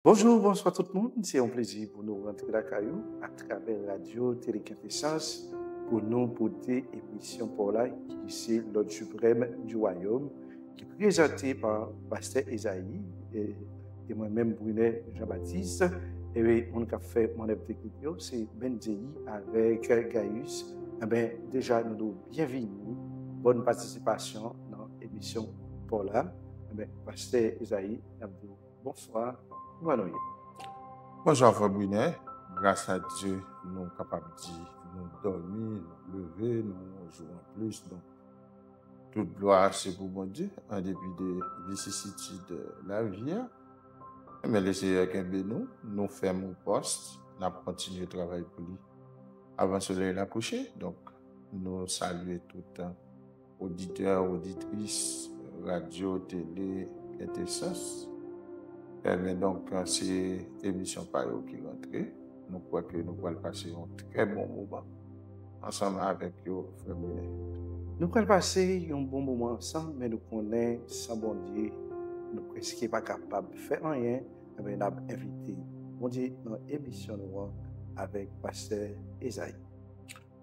Bonjour, bonsoir tout le monde. C'est un plaisir pour nous rentrer la caillou à travers Radio Téléquintessence pour nous porter émission pour là qui c'est l'ordre suprême du royaume qui est présenté par Pasteur Esaïe et moi-même Brunet Jean-Baptiste. Et bien, on a fait mon œuvre technique, c'est Benjei avec Gaius. Eh bien, déjà, nous nous bienvenue, bonne participation dans l'émission pour là. Eh bien, Pasteur Esaïe, bonsoir. Bonjour, Frère Brunet. Grâce à Dieu, nous sommes capables de nous dormir, nous lever, nous jouer en plus. Donc, toute gloire, c'est pour mon Dieu, en dépit des vicissitudes de la vie. Mais laissez nous faisons mon poste, nous continuons le travail pour lui avant le soleil la coucher. Donc, nous saluons tout le temps auditeurs, auditrices, radio, télé, quintessence. Mais donc, c'est l'émission Payo qui rentre. Nous croyons que nous allons passer un très bon moment ensemble avec vous, frère Brunet. Nous allons passer un bon moment ensemble, mais nous connaissons sans bon Dieu, nous ne sommes pas capables de faire rien, mais nous avons invité bon Dieu dans l'émission avec Pasteur Esaïe.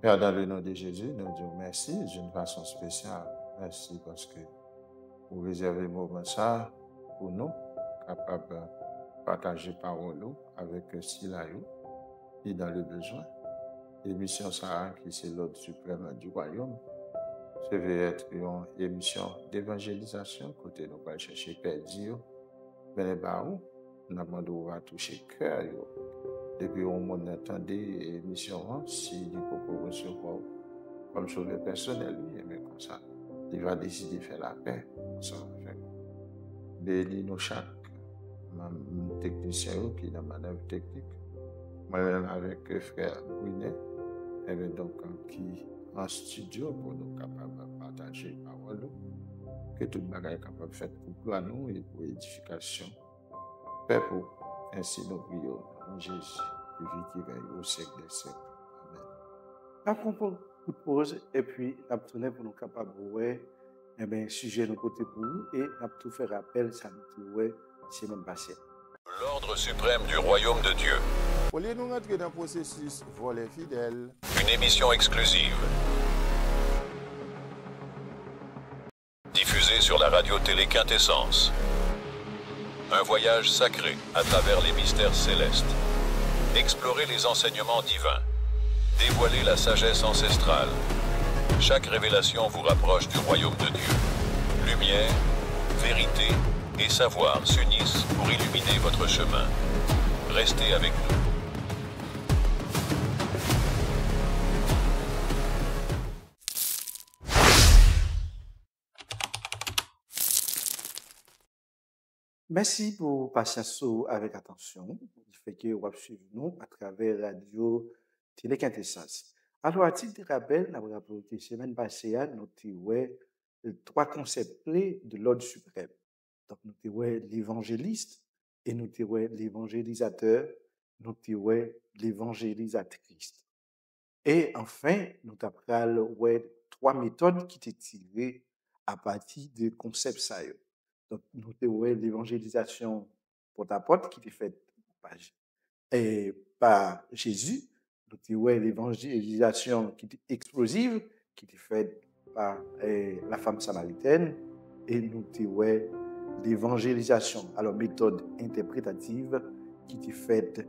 Père, dans le nom de Jésus, nous disons merci d'une façon spéciale. Merci parce que vous réservez le moment ça pour nous, capables de partager parole avec Silayo et dans le besoin. L'émission Sarah, qui c'est l'ordre suprême du royaume, ça va être une émission d'évangélisation, côté nous allons chercher perdu, mais les barons, nous demandons à toucher cœur. Depuis au monde entendait l'émission, si il peut recevoir comme sur le personnel, mais comme ça, il va décider de faire la paix. Bénis nous chaque technicien qui est dans ma œuvre technique, moi-même avec frère Brunet, et bien donc qui en studio pour nous capables de partager les paroles, que tout le monde est capable de faire pour gloire nous et pour édification. Père, ainsi nous prions en Jésus, qui vit qui règne au siècle des siècles. Amen. Nous avons une pause et puis nous avons tourné pour nous capables de voir sujet de côté pour nous et nous avons tout fait rappel, ça nous trouve semaine passée. L'ordre suprême du royaume de Dieu. Au lieu de nous rentrer dans le processus voler fidèle. Une émission exclusive. Diffusée sur la radio télé Quintessence. Un voyage sacré à travers les mystères célestes. Explorer les enseignements divins. Dévoiler la sagesse ancestrale. Chaque révélation vous rapproche du royaume de Dieu. Lumière, vérité et savoir s'unissent pour illuminer votre chemin. Restez avec nous. Merci pour patience avec attention. Il fait que vous suivre nous à travers Radio Télé Quintessence. Alors, à titre de rappel, nous avons rappelé que la semaine passée, nous avons trois concepts clés de l'ordre suprême. Donc, nous avons l'évangéliste et nous avons l'évangélisateur, nous avons l'évangélisatrice. Et enfin, nous avons trois méthodes qui étaient tirées à partir des concepts saillants. Donc, nous avons l'évangélisation porte-à-porte qui était faite par Jésus. Nous avons l'évangélisation qui était explosive, qui était faite par la femme samaritaine. Et nous avons l'évangélisation, alors méthode interprétative, qui était faite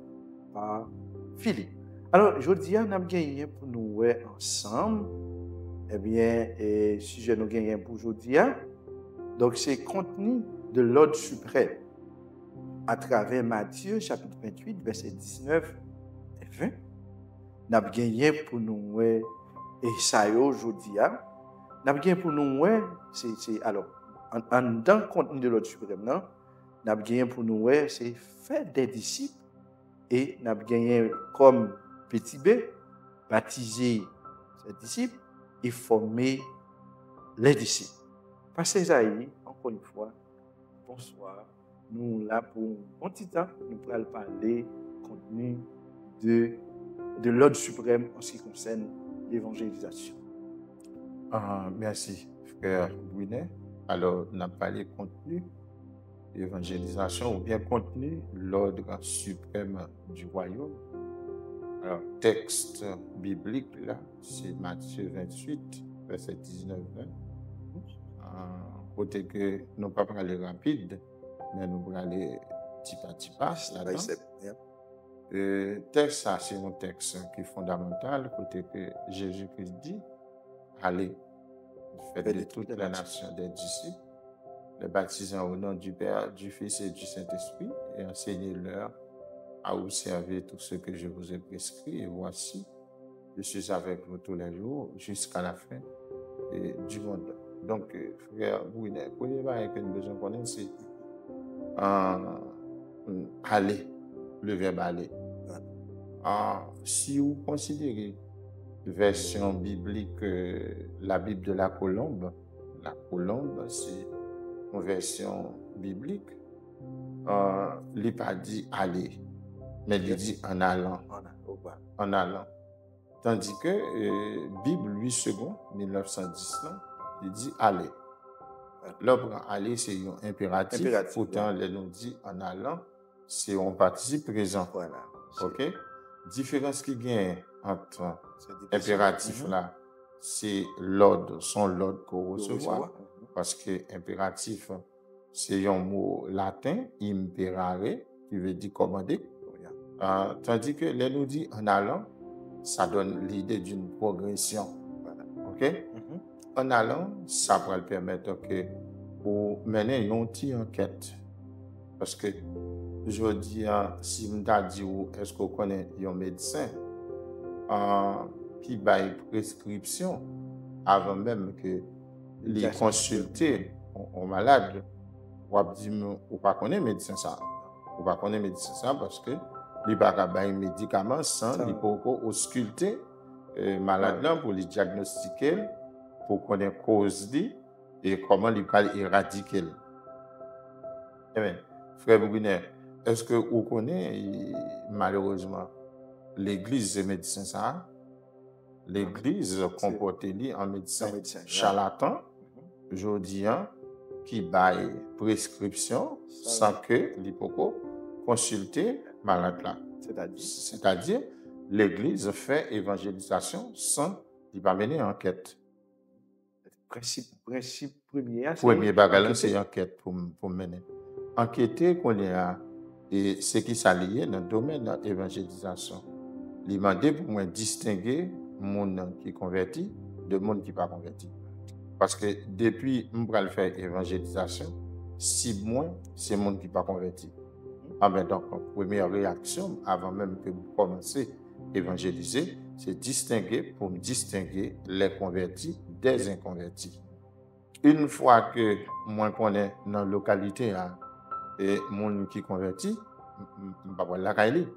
par Philippe. Alors, je dis, on a gagné pour nous ensemble. Eh bien, sujet nous gagné pour aujourd'hui. Donc, c'est contenu de l'ordre suprême à travers Matthieu, chapitre 28, verset 19 et 20. Nous avons gagné pour nous, et ça y est aujourd'hui. Nous avons gagné pour nous, alors, dans le contenu de l'ordre suprême, nous avons gagné pour nous, c'est faire des disciples. Et nous avons gagné comme petit B, baptiser ces disciples et former les disciples. Pasteur Esaïe, encore une fois, bonsoir. Nous là pour un petit temps, nous allons parler contenu de l'ordre suprême en ce qui concerne l'évangélisation. Merci, frère Brunet. Alors, on a parlé contenu évangélisation ou bien contenu l'ordre suprême du royaume. Alors, texte biblique, là, c'est Matthieu 28, verset 19-20. Côté que nous ne pas aller rapide, mais nous allons aller petit à petit pas là-dedans. Texte, ça, c'est un texte qui est fondamental, côté que Jésus-Christ dit, allez, faites de toutes les nations des disciples, les baptisant au nom du Père, du Fils et du Saint-Esprit, et enseignez-leur à observer tout ce que je vous ai prescrit. Et voici, je suis avec vous tous les jours jusqu'à la fin du monde. Donc, frère Brunet, le premier bail que nous devons connaître, c'est aller, le verbe aller. Si vous considérez la version biblique, la Bible de la colombe, c'est une version biblique, il n'est pas dit aller, mais il dit en allant. En allant. Tandis que Bible 8 secondes, 1910, là, il dit aller. L'ordre aller, c'est un impératif. Pourtant, il nous dit en allant, c'est un participe présent. Voilà. OK? Différence qui gagne entre impératif là, c'est l'ordre, son l'ordre qu'on recevoir. Parce que impératif, c'est un mot latin, imperare, qui veut dire commander. Tandis que là, nous dit en allant, ça donne l'idée d'une progression. OK? En allant, ça va permettre que pour mener une petite enquête. Parce que je dis, si je dis, est-ce qu'on connaît un médecin qui a une prescription avant même que les consulter un malade, on va dire, on ne connaît pas médecin ça. On ne connaît pas médecin ça parce que il n'y a pas de médicaments sans il faut ausculter malade là pour les diagnostiquer, pour connaître cause et comment il peut éradiquer. Eh bien, frère Brunet, est-ce que vous connaissez malheureusement l'église de médecins ça? L'église comporte-t-elle en médecin charlatan, aujourd'hui, qui baille prescription sans que l'hypoco consulter malade là. C'est-à-dire, l'église fait évangélisation sans y pas mener enquête. Principe premier. Premier bagage, c'est enquête pour mener. Enquêter qu'on est à, et ce qui s'allie dans le domaine de l'évangélisation. Il demande pour moi distinguer monde qui converti de monde qui pas converti. Parce que depuis que je faire évangélisation, 6 mois, c'est monde qui pas converti. Donc, première réaction, avant même que vous commencez à évangéliser, c'est pour me distinguer les convertis des inconvertis. Une fois que moi connais dans la localité et monde qui converti, je ne vais pas voir la caille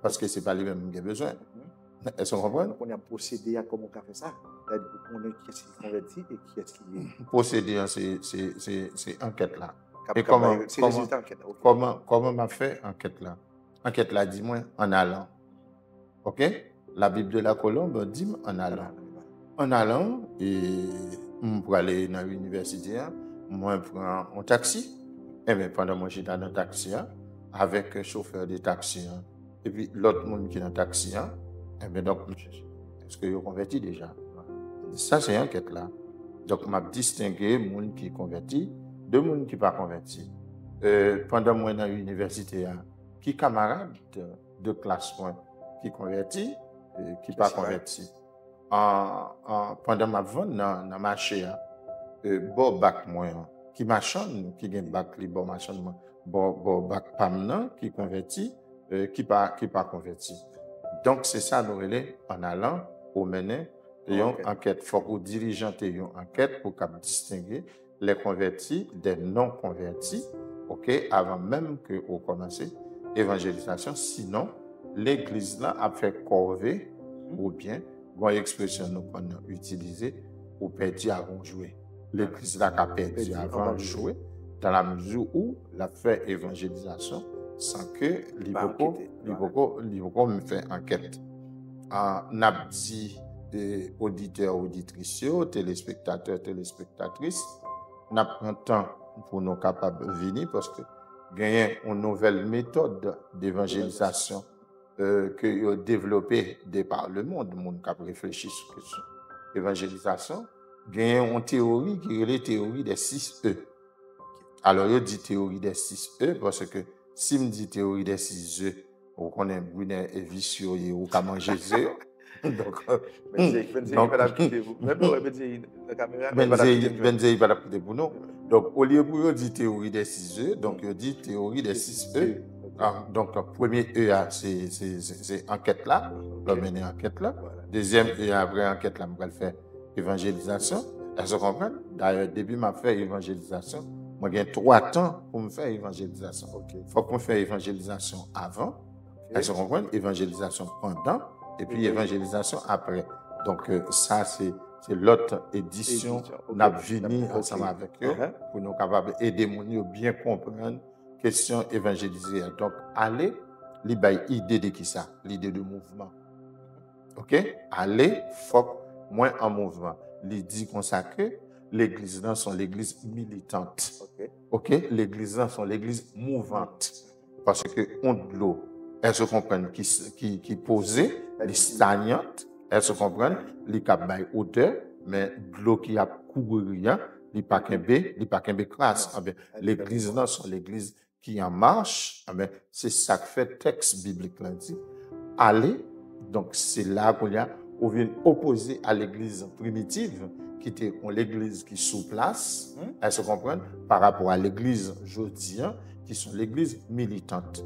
parce que ce n'est pas les mêmes qui ont besoin. Est-ce qu'on comprend? On a procédé à comment on fait ça. On est qui est converti et qui est qui est. Procédé, c'est enquête là. Et comment m'a fait enquête là? Enquête là, dis-moi, en allant. OK? La Bible de la colombe dit en allant. En allant, et pour aller dans l'université, moi, je prends un taxi. Et bien, pendant que j'étais dans le taxi, avec un chauffeur de taxi, et puis l'autre monde qui est dans le taxi, et bien, donc, est-ce que vous converti déjà? Ça, c'est une enquête là. Donc, je vais distinguer les gens qui sont convertis de gens qui ne sont pas convertis. Pendant que je suis dans l'université, qui camarades de classe qui convertis et qui ne sont pas convertis. Pendant ma vente dans le marché, bon bac moi, qui machin, qui gagne bac li bon machin, bon bac pam qui converti, qui pas converti. Donc c'est ça nous relais en allant au mener une enquête. Faut que dirigeant une enquête pour distinguer les convertis des non convertis, OK, avant même que vous commencez évangélisation. Sinon, l'église là a fait corvée ou bien une expression nous prenons utiliser ou perdu avant jouer. L'église là a perdu avant jouer dans la mesure où la fait évangélisation sans que l'hypoco me fait enquête. N'a dit auditeurs, auditrices, téléspectateurs, téléspectatrices, n'a pris temps pour nous capables de venir parce que gagner une nouvelle méthode d'évangélisation que ont développé par le monde qui a réfléchi sur la question d'évangélisation, gagner une théorie qui est la théorie des 6 E. Alors, il dit théorie des 6 E parce que si me dit théorie des 6 E, on connaît Brunet et vicieux ou comment Jésus. Donc, Benze, il va l'appeler pour nous. Donc, au lieu de dire théorie des 6 E, donc il dit théorie des 6 E. Donc, premier E, c'est enquête là, on va mener enquête là. Deuxième E, après enquête là, on va faire évangélisation. Elles se comprennent? D'ailleurs, début, m'a fait évangélisation. Moi, j'ai 3 temps pour me faire évangélisation. Il faut qu'on fasse évangélisation avant. Elles se comprennent? Évangélisation pendant. Et puis évangélisation après. Donc, ça, c'est l'autre édition. On a venu ensemble avec eux pour nous capables d'aider les gens à bien comprendre la question évangélisée. Donc, allez, l'idée de qui ça? L'idée de mouvement. OK? Allez, faut moins en mouvement. L'idée consacrée, l'église là sont l'église militante. OK? L'église là sont l'église mouvante. Parce que on de l'eau. Elles se comprennent qui posait, les stagnantes, elles se comprennent, les cap by hauteur, mais de l'eau qui a couru rien, les pas qu'un classe. L'église là sont l'église qui en marche, c'est ça que fait texte biblique là dit. Allez, donc c'est là qu'on vient opposer à l'église primitive, qui était l'église qui sous place, elles se comprennent, par rapport à l'église jodien, qui sont l'église militante.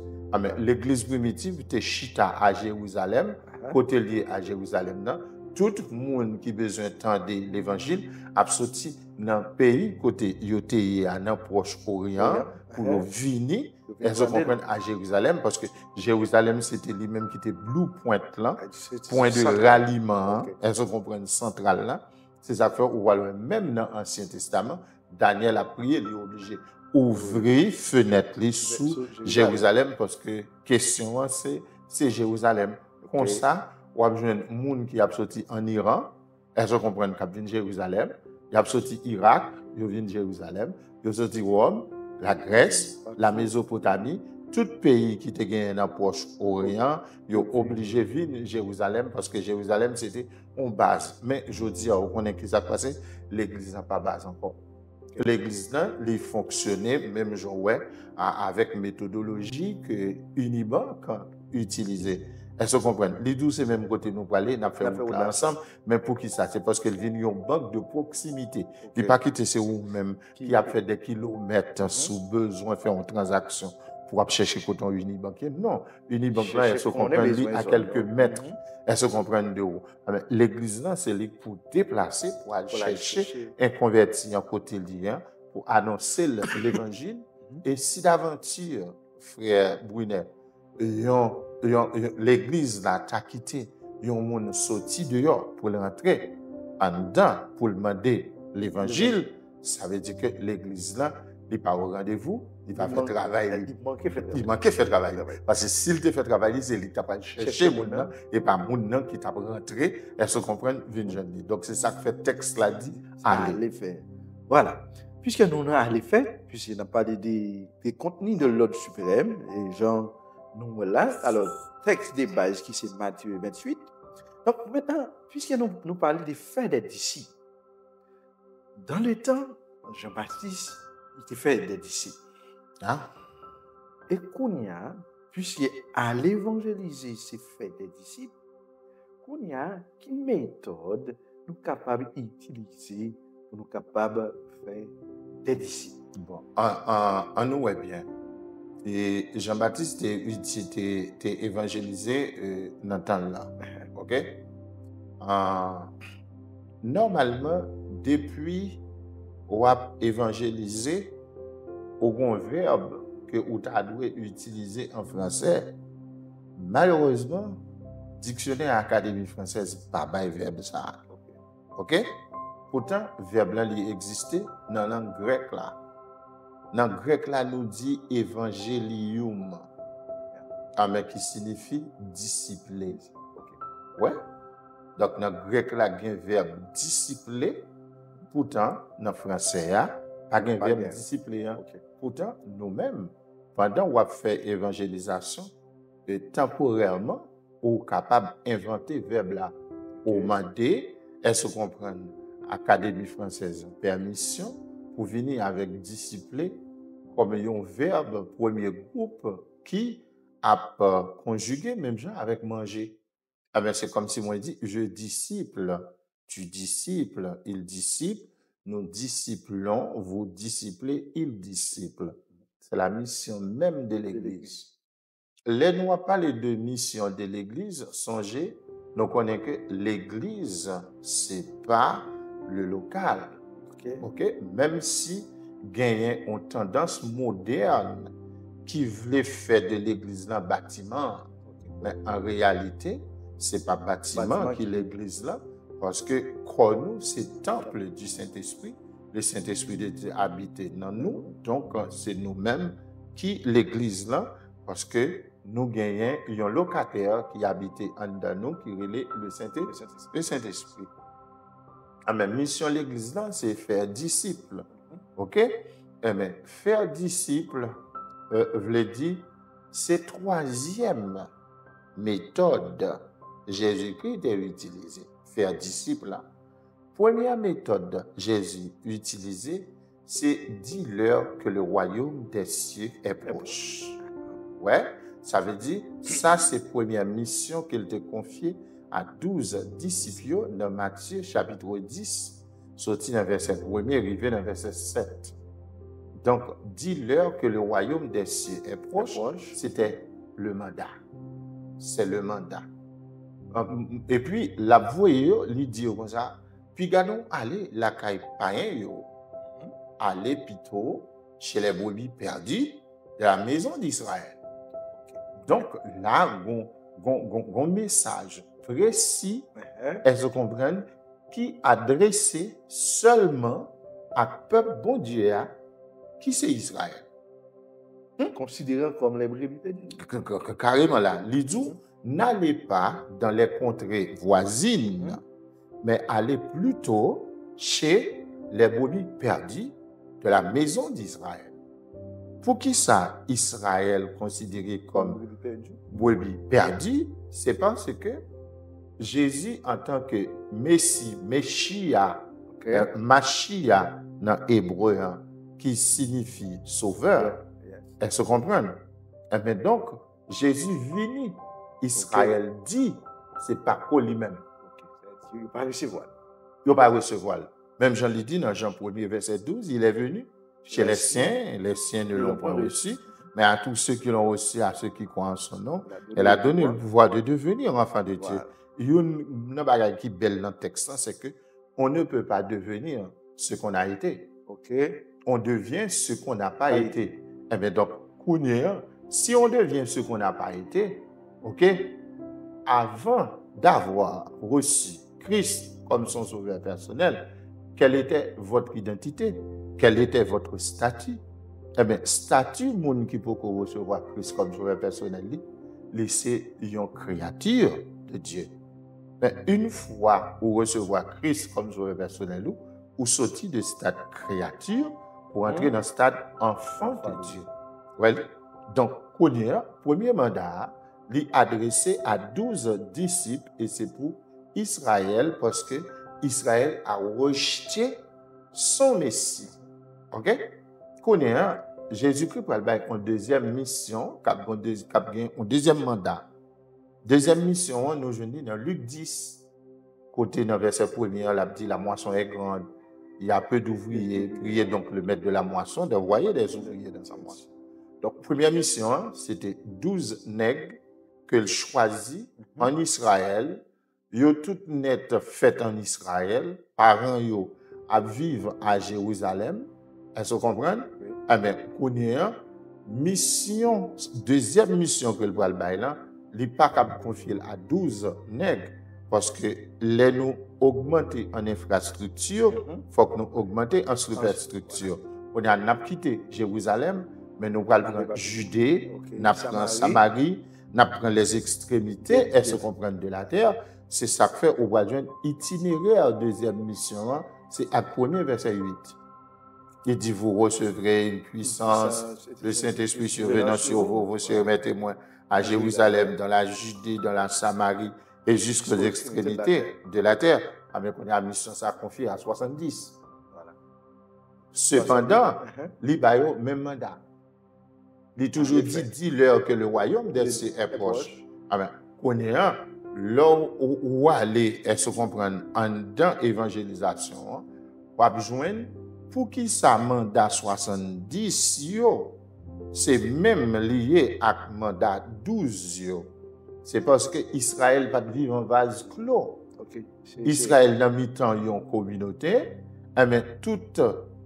L'église primitive était chita à Jérusalem, côté lié à Jérusalem. Tout le monde qui a besoin d'entendre l'évangile a sorti dans le pays, côté yoté à dans Proche-Orient, pour venir, elles se comprennent à Jérusalem, parce que Jérusalem, c'était lui-même qui était blue point là, point de ralliement, elles se comprennent central là. Ces affaires où même dans l'Ancien Testament, Daniel a prié, il est obligé ouvrir fenêtre sous Jérusalem parce que question c'est Jérusalem. Comme ça, on a besoin de monde qui a sorti en Iran, elles se comprennent qu'ils viennent Jérusalem, il a sorti Irak, ils viennent Jérusalem, ils ont sorti Rome, la Grèce, la Mésopotamie, tout pays qui était gagné dans Proche-Orient, ils ont obligé de venir Jérusalem parce que Jérusalem c'était en base. Mais je dis, on connaît qui s'est passé, l'église n'a pas base encore. L'église là, elle fonctionnait même genre avec méthodologie que Unibank utilisait. Elles se comprennent. Les 12 c'est même côté nous parler, n'a fait ensemble, mais pour qui ça? C'est parce qu'elle vient une banque de proximité. Il pas quitter c'est où même qui a fait des kilomètres sous besoin faire une transaction pour chercher coton Unibank. Non, Unibank là, elles se comprennent à quelques mètres. Elles se comprennent de où. L'église là, c'est pour déplacer, pour aller chercher un converti en côté lien, pour annoncer l'évangile. Et si d'aventure, frère Brunet, l'église là t'a quitté, ils ont sorti dehors pour rentrer en dedans, pour demander l'évangile, ça veut dire que l'église là, il n'est pas au rendez-vous, il va faire travail. Il manquait faire travail. Parce que s'il te fait travailler, c'est lui qui t'a pas cherché mon et pas mon qui t'a rentré, elles se comprennent, viennent jeune. Donc c'est ça que fait texte là dit, allez faire. Voilà. Puisque nous avons allé faire, puisqu'il n'a pas des contenus de l'ordre suprême, et genre, nous là, alors, texte de base qui c'est Matthieu 28. Donc maintenant, puisque nous parlons des faits des disciples, dans le temps, Jean-Baptiste, il était fait des disciples. Et Kounia, puisqu'il a évangélisé ces faits des disciples, Kounia, quelle méthode nous capables d'utiliser pour nous capables de faire des disciples? Bon, en nous est bien. Et Jean-Baptiste était évangélisé dans le temps là. OK? Normalement, depuis qu'on a évangélisé, au verbe que vous avez utilisé en français, malheureusement, dictionnaire Académie française n'a pas de verbe ça. OK? Pourtant, le verbe là il existait dans la langue grecque là. Dans le grec là nous dit évangélium, mais qui signifie discipler. Ouais. Donc dans le grec là il y a un verbe discipler. Pourtant, dans le français, pas de Pas verbe bien. discipler. Hein. Ok. Pourtant, nous-mêmes, pendant qu'on fait évangélisation, temporairement, on est capable d'inventer verbe là. On demander, est-ce qu'on comprend Académie française permission pour venir avec disciple comme un verbe premier groupe qui a conjugué même genre avec manger. Ah ben, c'est comme si moi dit je disciple, tu disciples, il disciple, nous disciplons, vous disciplez, il disciple. C'est la mission même de l'Église. Les nous a parlé de mission de l'Église, songez, nous connaissons que l'Église, c'est pas le local. Okay? Même si gagnait une tendance moderne qui voulait faire de l'Église un bâtiment, mais en réalité, c'est pas bâtiment qui est l'Église là, parce que nous, c'est temple du Saint-Esprit. Le Saint-Esprit de Dieu habite dans nous, donc c'est nous-mêmes qui l'Église là, parce que nous gagnons un locataire qui habite en dedans nous, qui relève le Saint-Esprit. La mission de l'Église là, c'est faire disciple. OK? Mais faire disciple, veut dire, c'est troisième méthode Jésus-Christ a utilisée. Faire disciple là. Première méthode Jésus utilisée, c'est dire-leur que le royaume des cieux est proche. Ouais, ça veut dire, ça c'est la première mission qu'il te confiée à 12 disciples dans Matthieu chapitre 10, sorti dans verset 1er, arrivé dans verset 7. Donc, dis-leur que le royaume des cieux est proche, c'était le mandat. C'est le mandat. Et puis, la voix, lui dit comme ça, puis gardons, allez, la caille païen, allez plutôt chez les brebis perdues de la maison d'Israël. Donc, là, un message précis, elles se comprennent, qui adressé seulement à peuple bon Dieu, qui c'est Israël. Considéré comme les brebis perdues. Carrément là, l'idou, n'allez pas dans les contrées voisines, mais allez plutôt chez les brebis perdues de la maison d'Israël. Pour qui ça, Israël considéré comme brebis perdu, c'est parce que Jésus, en tant que Messie, Meshia, Machia dans hébreu, qui signifie sauveur, elles se comprennent. Mais donc, Jésus venu, Israël dit, c'est pas pour lui-même. Il ne va pas recevoir. Il ne va pas recevoir. Même Jean l'a dit dans Jean 1er, verset 12, il est venu chez les siens ne l'ont pas reçu, mais à tous ceux qui l'ont reçu, à ceux qui croient en son nom, elle a donné le pouvoir de devenir enfant de Dieu. Il y a une chose qui est belle dans le texte, c'est que on ne peut pas devenir ce qu'on a été. On devient ce qu'on n'a pas été. Eh bien, donc, si on devient ce qu'on n'a pas été, avant d'avoir reçu Christ comme son sauveur personnel, quelle était votre identité? Quel était votre statut? Eh bien, statut, moun qui peut recevoir Christ comme sauveur personnel, c'est une créature de Dieu. Mais une fois vous recevoir Christ comme sauveur personnel, vous sortez de stade créature pour entrer dans le stade enfant de Dieu. Ouais. Donc, premier mandat, il est adressé à 12 disciples et c'est pour Israël parce que Israël a rejeté son Messie. OK? Jésus-Christ a une deuxième mission, un deuxième mandat. Deuxième mission, nous venons dans Luc 10, côté dans verset 1er, il a dit la moisson est grande, il y a peu d'ouvriers, priez donc le maître de la moisson d'envoyer des ouvriers dans sa moisson. Donc, première mission, c'était 12 nègres qu'il choisit en Israël. Ils ont toutes net faites en Israël, parents yo à vivre à Jérusalem. Elles se comprennent? Eh bien, mission, deuxième mission que le bral bail là, il n'est pas capable de confier à 12 nègres parce que les nous augmenter en infrastructure, il faut que nous augmenter en superstructure. On a quitté Jérusalem, mais nous allons prendre Judée, nous prenons Samarie, nous prenons les extrémités, elles se comprennent de la terre. C'est ça que fait au bras d'un itinéraire deuxième mission, c'est à 1er verset 8. Il dit, vous recevrez une puissance, le Saint-Esprit survenant sur vous, vous serez mes témoins à Jérusalem, dans la Judée, dans la Samarie et jusqu'aux extrémités de la terre. Avec la mission, ça confié à 70. Voilà. Cependant, l'Ibayo, même mandat. Il toujours dit, dis-leur que le royaume des cieux est proche. Amen. On est un, là où aller, et se comprendre, en dans évangélisation, on va besoin pour qui ça mandat 70 yo, c'est même lié à mandat 12 yo. C'est parce que Israël va vivre en vase clos. Okay. Israël dans mi-temps yon communauté, mais tout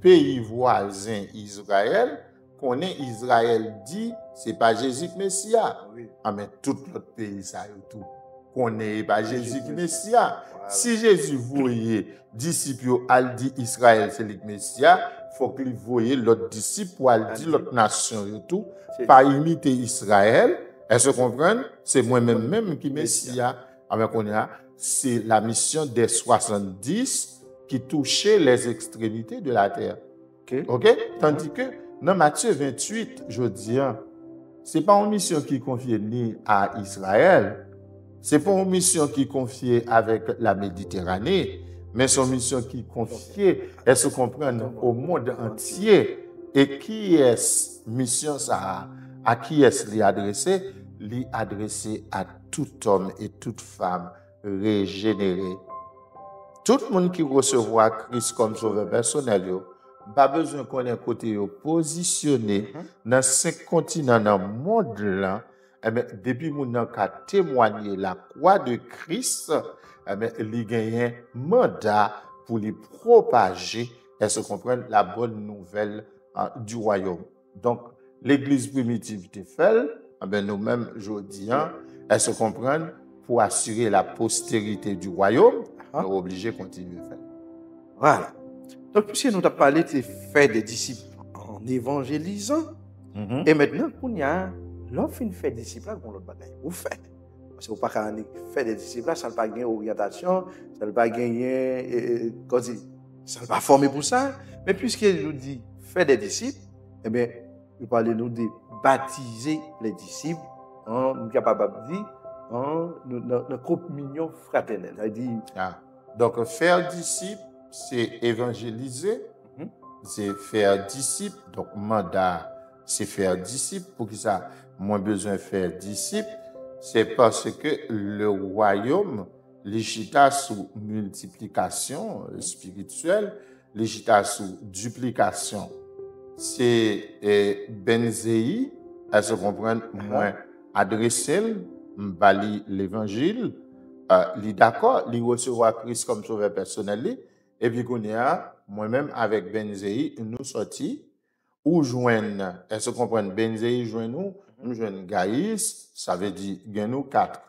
pays voisin Israël connaît Israël dit c'est pas Jésus Messia. Oui. Mais tout l'autre pays ça tout connaît pas Jésus Messia. Voilà. Si Jésus voyait disciples al dit Israël c'est le Messia, faut qu'il voyait l'autre disciple pour al dit l'autre nation et tout pas imiter Israël. Est-ce que vous comprenez? C'est moi-même qui Messia. C'est la mission des 70 qui touchait les extrémités de la terre. OK? Tandis que dans Matthieu 28, je dis, ce n'est pas une mission qui est confiée ni à Israël, ce n'est pas une mission qui est confiée avec la Méditerranée, mais c'est une mission qui est confiée, elle se comprend au monde entier. Et qui est mission ça? À qui est-ce lui adressé? Lui adressé à tout homme et toute femme régénéré. Tout le monde qui recevra Christ comme sauveur personnel, pas besoin qu'on ait côté positionné dans 5 continents dans le monde là. Depuis mon a témoigner la croix de Christ, il gagne un mandat pour les propager et se comprendre la bonne nouvelle du royaume. Donc l'église primitive te fait, nous-mêmes aujourd'hui, elle se comprend pour assurer la postérité du royaume, nous sommes obligés de continuer à faire. Voilà. Donc, puisque nous avons parlé de faire des disciples en évangélisant, et maintenant, qu'on y a l'offre de faire des disciples, qu'on l'autre bagaille, vous faites. Parce que vous ne pouvez pas faire des disciples, ça ne va pas gagner orientation, ça ne va pas gagner, ça ne va pas former pour ça. Mais puisqu'il nous dit faire des disciples, eh bien, nous parlons de baptiser les disciples, nous sommes capables de dire, dans communion fraternelle. Donc, faire disciple, c'est évangéliser, c'est faire disciple. Donc, mandat, c'est faire disciple. Pour que ça, moins besoin de faire disciple, c'est parce que le royaume, l'égita sous multiplication spirituelle, l'égita sous duplication. C'est Benzei, elle se comprend moins adressé, m'bali l'évangile, li d'accord, li recevoir Christ comme sauveur personnel, et puis qu'on a, moi-même avec Benzei, nous sortis, ou joignent, elle se comprend, Benzei joignent nous joignent Gaïs, ça veut dire, gagne nous 4.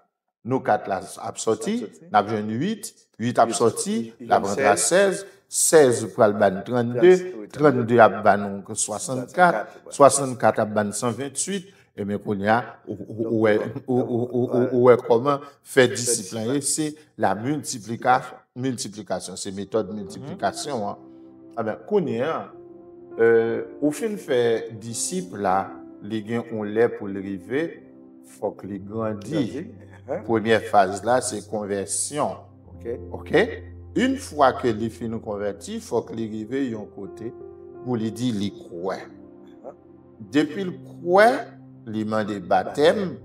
Nous 4 là, absorti, n'a besoin 8 absorti, la vente à 16, 16 pour le ban 32, 32 à ban 64, 64 à ban 128, et mais qu'on y a, ou comment faire discipliner, c'est la multiplication, c'est méthode multiplication. Ah ben, qu'on y a, au fin de faire disciple là, les gens ont l'air pour l'arriver, faut que les grandissent. Première phase là, c'est conversion. OK? Une fois que les filles nous convertis, il faut que les arrivent d'un côté pour les dire les croient. Depuis le croix, les mains des baptêmes,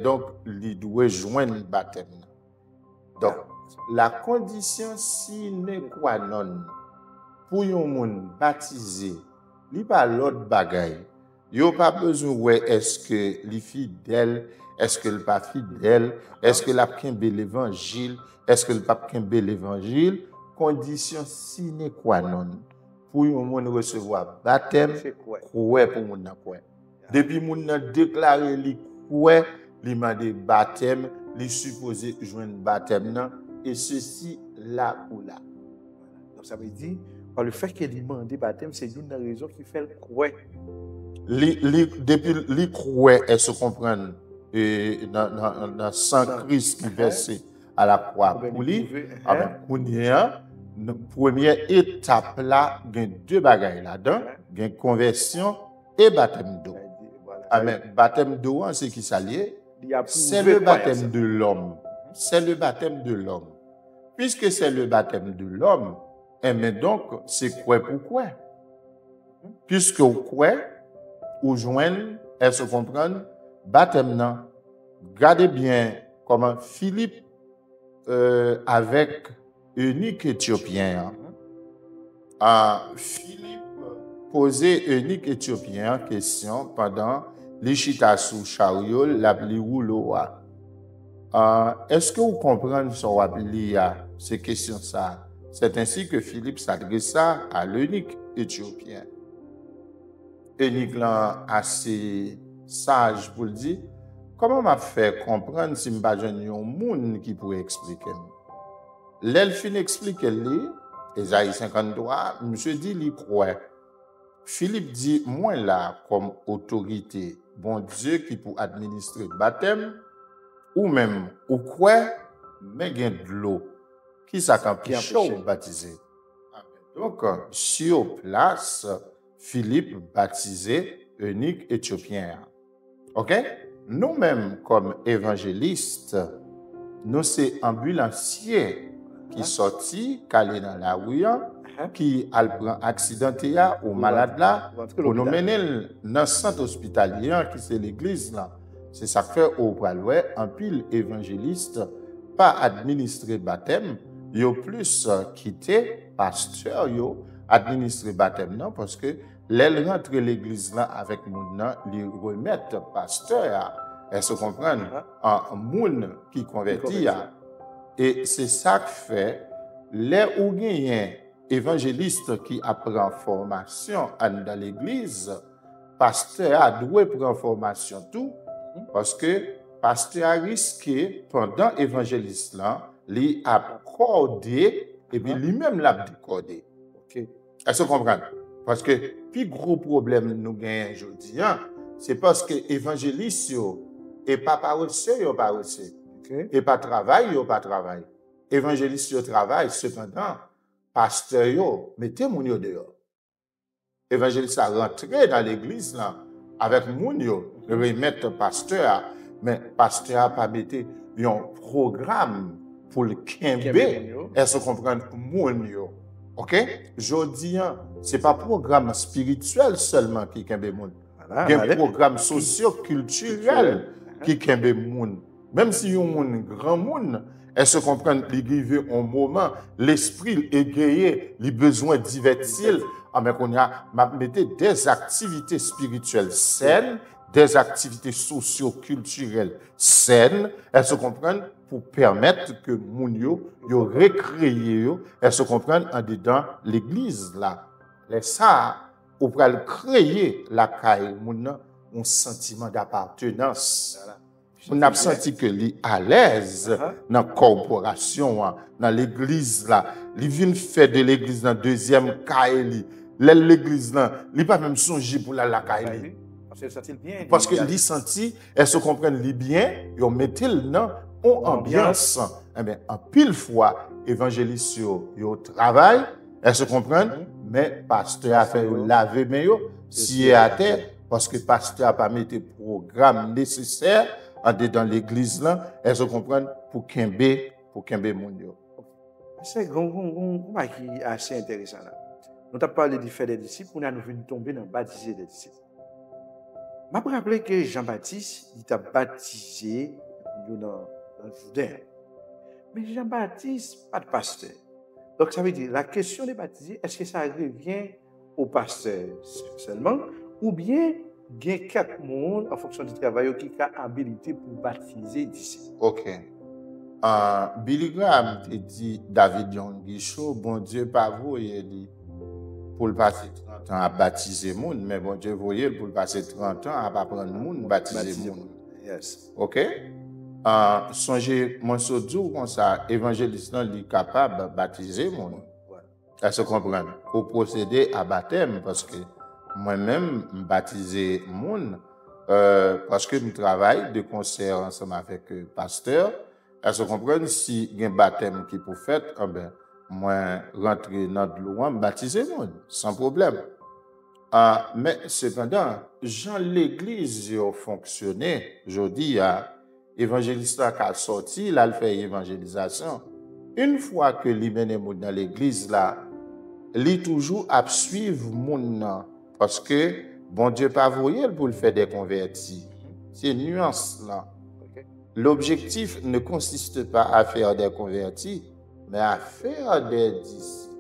donc, ils doivent joindre le baptême. Donc, la condition sine qua non pour un monde baptisé, il n'y a pas l'autre bagaille. Il n'y a pas besoin de est-ce que les fidèles, est-ce que le pas fidèle, est-ce que la kembe l'évangile, est-ce que le pape kembe l'évangile, condition sine qua non pour un monde recevoir baptême, croire pour monde croire. Depuis moun a déclaré li croire, li mande baptême, li supposé joindre baptême nan, et ceci là ou là. Donc ça veut dire par le fait qu'il demande baptême, c'est une raison qui fait le croire. Depuis li croire et se comprendre dans sang Christ qui versé à la croix pour lui, première étape là, il y a deux bagailles là-dedans, il y a conversion et baptême d'eau. Amen. Baptême d'eau, c'est qui s'allie? C'est le baptême de l'homme. C'est le baptême de l'homme. Puisque c'est le baptême de l'homme, mais donc, c'est quoi pour quoi? Puisque quoi, ou joignent, elles se comprennent, baptême non. Regardez bien comment Philippe, avec Eunuque éthiopien, Philippe posait Eunuque éthiopien question pendant l'Ichita sous chariot, l'appli rouloa. Est-ce que vous comprenez ce qu'on appelle ces questions ça? C'est ainsi que Philippe s'adressa à l'eunuque éthiopien. Eunuque là assez sage pour le dire, comment m'a fait comprendre si m'a jeune un monde qui pourrait expliquer? L'elfine explique lui, Ésaïe 53, monsieur dit il croit. Philippe dit moi là comme autorité, bon Dieu qui pour administrer le baptême ou même ou quoi mais gain de l'eau qui ça quand chaud baptisé. Donc sur place Philippe baptisé eunuque éthiopien. OK? Nous-mêmes comme évangélistes, nous c'est ambulanciers qui sorti calé dans la rue qui a prend accidenté ou malade là pour nous mener dans le centre hospitalier qui c'est l'église là. C'est ça que fait au Praloué, un pile évangéliste, pas administrer baptême, yo plus quitter pasteur yo administrer baptême non parce que l'aile rentre l'église là avec moun nan, li remettre pasteur, elle se comprend en moun qui converti et c'est ça que fait les ou gagnent évangéliste qui apprend formation dans l'église, pasteur a doué prendre formation tout. Parce que pasteur a risqué pendant évangéliste là, lui a cordé et puis lui-même l'a décodé. OK. Est-ce que vous comprenez? Parce que plus gros problème nous gagnons aujourd'hui, c'est parce que évangéliste et pas paresseux, yo pas paresseux. Et pas travail, yo pas travail. Évangéliste yo travail cependant pasteur yo mettez moun yo dehors. Évangéliste a rentré dans l'église là avec moun yo remettre pasteur, mais pasteur a pas mettre un programme pour le kembe. Est-ce que vous comprenez moun yo? OK? Jodi c'est pas programme spirituel seulement qui kembe moun. Il y a un programme socio-culturel qui kembe moun. Même si yon moun grand moun, est-ce que vous comprenez l'arrivée un moment l'esprit égayé, les besoins divertir. Mais qu'on a mettre des activités spirituelles saines, des activités socio-culturelles saines, elles se comprennent pour permettre que moun yo récréer, elles se comprennent en dedans l'église là. Les ça, ou pour créer la caille, moun un sentiment d'appartenance. On a senti que li à l'aise dans la corporation, dans l'église là. Li vient faire de l'église dans deuxième caille. L'église là, il pas même songer pour la caille. Parce que li senti, elle se comprenne li bien, yo mettel dans une ambiance. Eh bien, en pile fois évangéliste yo travail, elle se comprenne, mais pasteur a fait laver main yo si à terre parce que pasteur a pas mis le programme nécessaire dans l'église là, elle se comprenne pour kembe moun yo. C'est assez intéressant là. Nous avons parlé du fait des disciples, on a venu tomber dans le baptisé des disciples. Je me rappelle que Jean-Baptiste, il t'a baptisé dans le Jourdain. Mais Jean-Baptiste, pas de pasteur. Donc ça veut dire, la question des baptisés, est-ce que ça revient au pasteur seulement, ou bien il y a quelques monde en fonction du travail qui a habilité pour baptiser des disciples? OK. Billy Graham te dit, David Young Guichot, bon Dieu, pas vous, il dit, pour le passer 30 ans à baptiser le monde, mais bon Dieu, voyez, pour le passer 30 ans à pas prendre le monde, baptiser le monde. Yes. OK? Songez, mon soudou, comme ça, évangéliste, il est capable de baptiser le monde. Elle se comprend. Pour procéder à baptême, parce que moi-même, je baptisé le monde, parce que je travaille de concert ensemble avec le pasteur. Elle se comprend si il y a un baptême qui est pour faire, moi rentrer dans l'eau, baptiser monde, sans problème. Mais cependant, Jean l'église a fonctionné, je dis, évangéliste qui a sorti, là, il fait évangélisation. Une fois que il mène dans l'église, là, il toujours à suivre mon parce que bon Dieu pas voyé pour le faire des convertis. C'est une nuance là. L'objectif ne consiste pas à faire des convertis, mais à faire des disciples.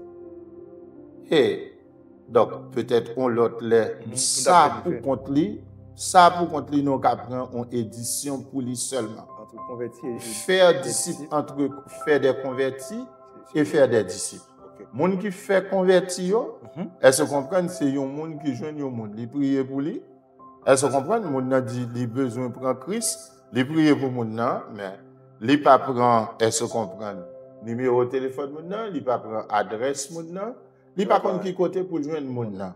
Et donc, peut-être on l'autre ça pour contre lui, nous prend en édition pour lui seulement. Entre convertis et faire disciples, entre faire des convertis et faire des disciples. Moun qui fait converti yo, elle se comprend c'est un monde qui joine au monde, il prie pour lui. Elle se comprend moun nan dit il besoin prendre Christ, il prie pour moun nan, mais il pas prend elle se comprend numéro de téléphone moun nan, il pas prend adresse moun nan, il pas connait qui côté pour joindre moun nan.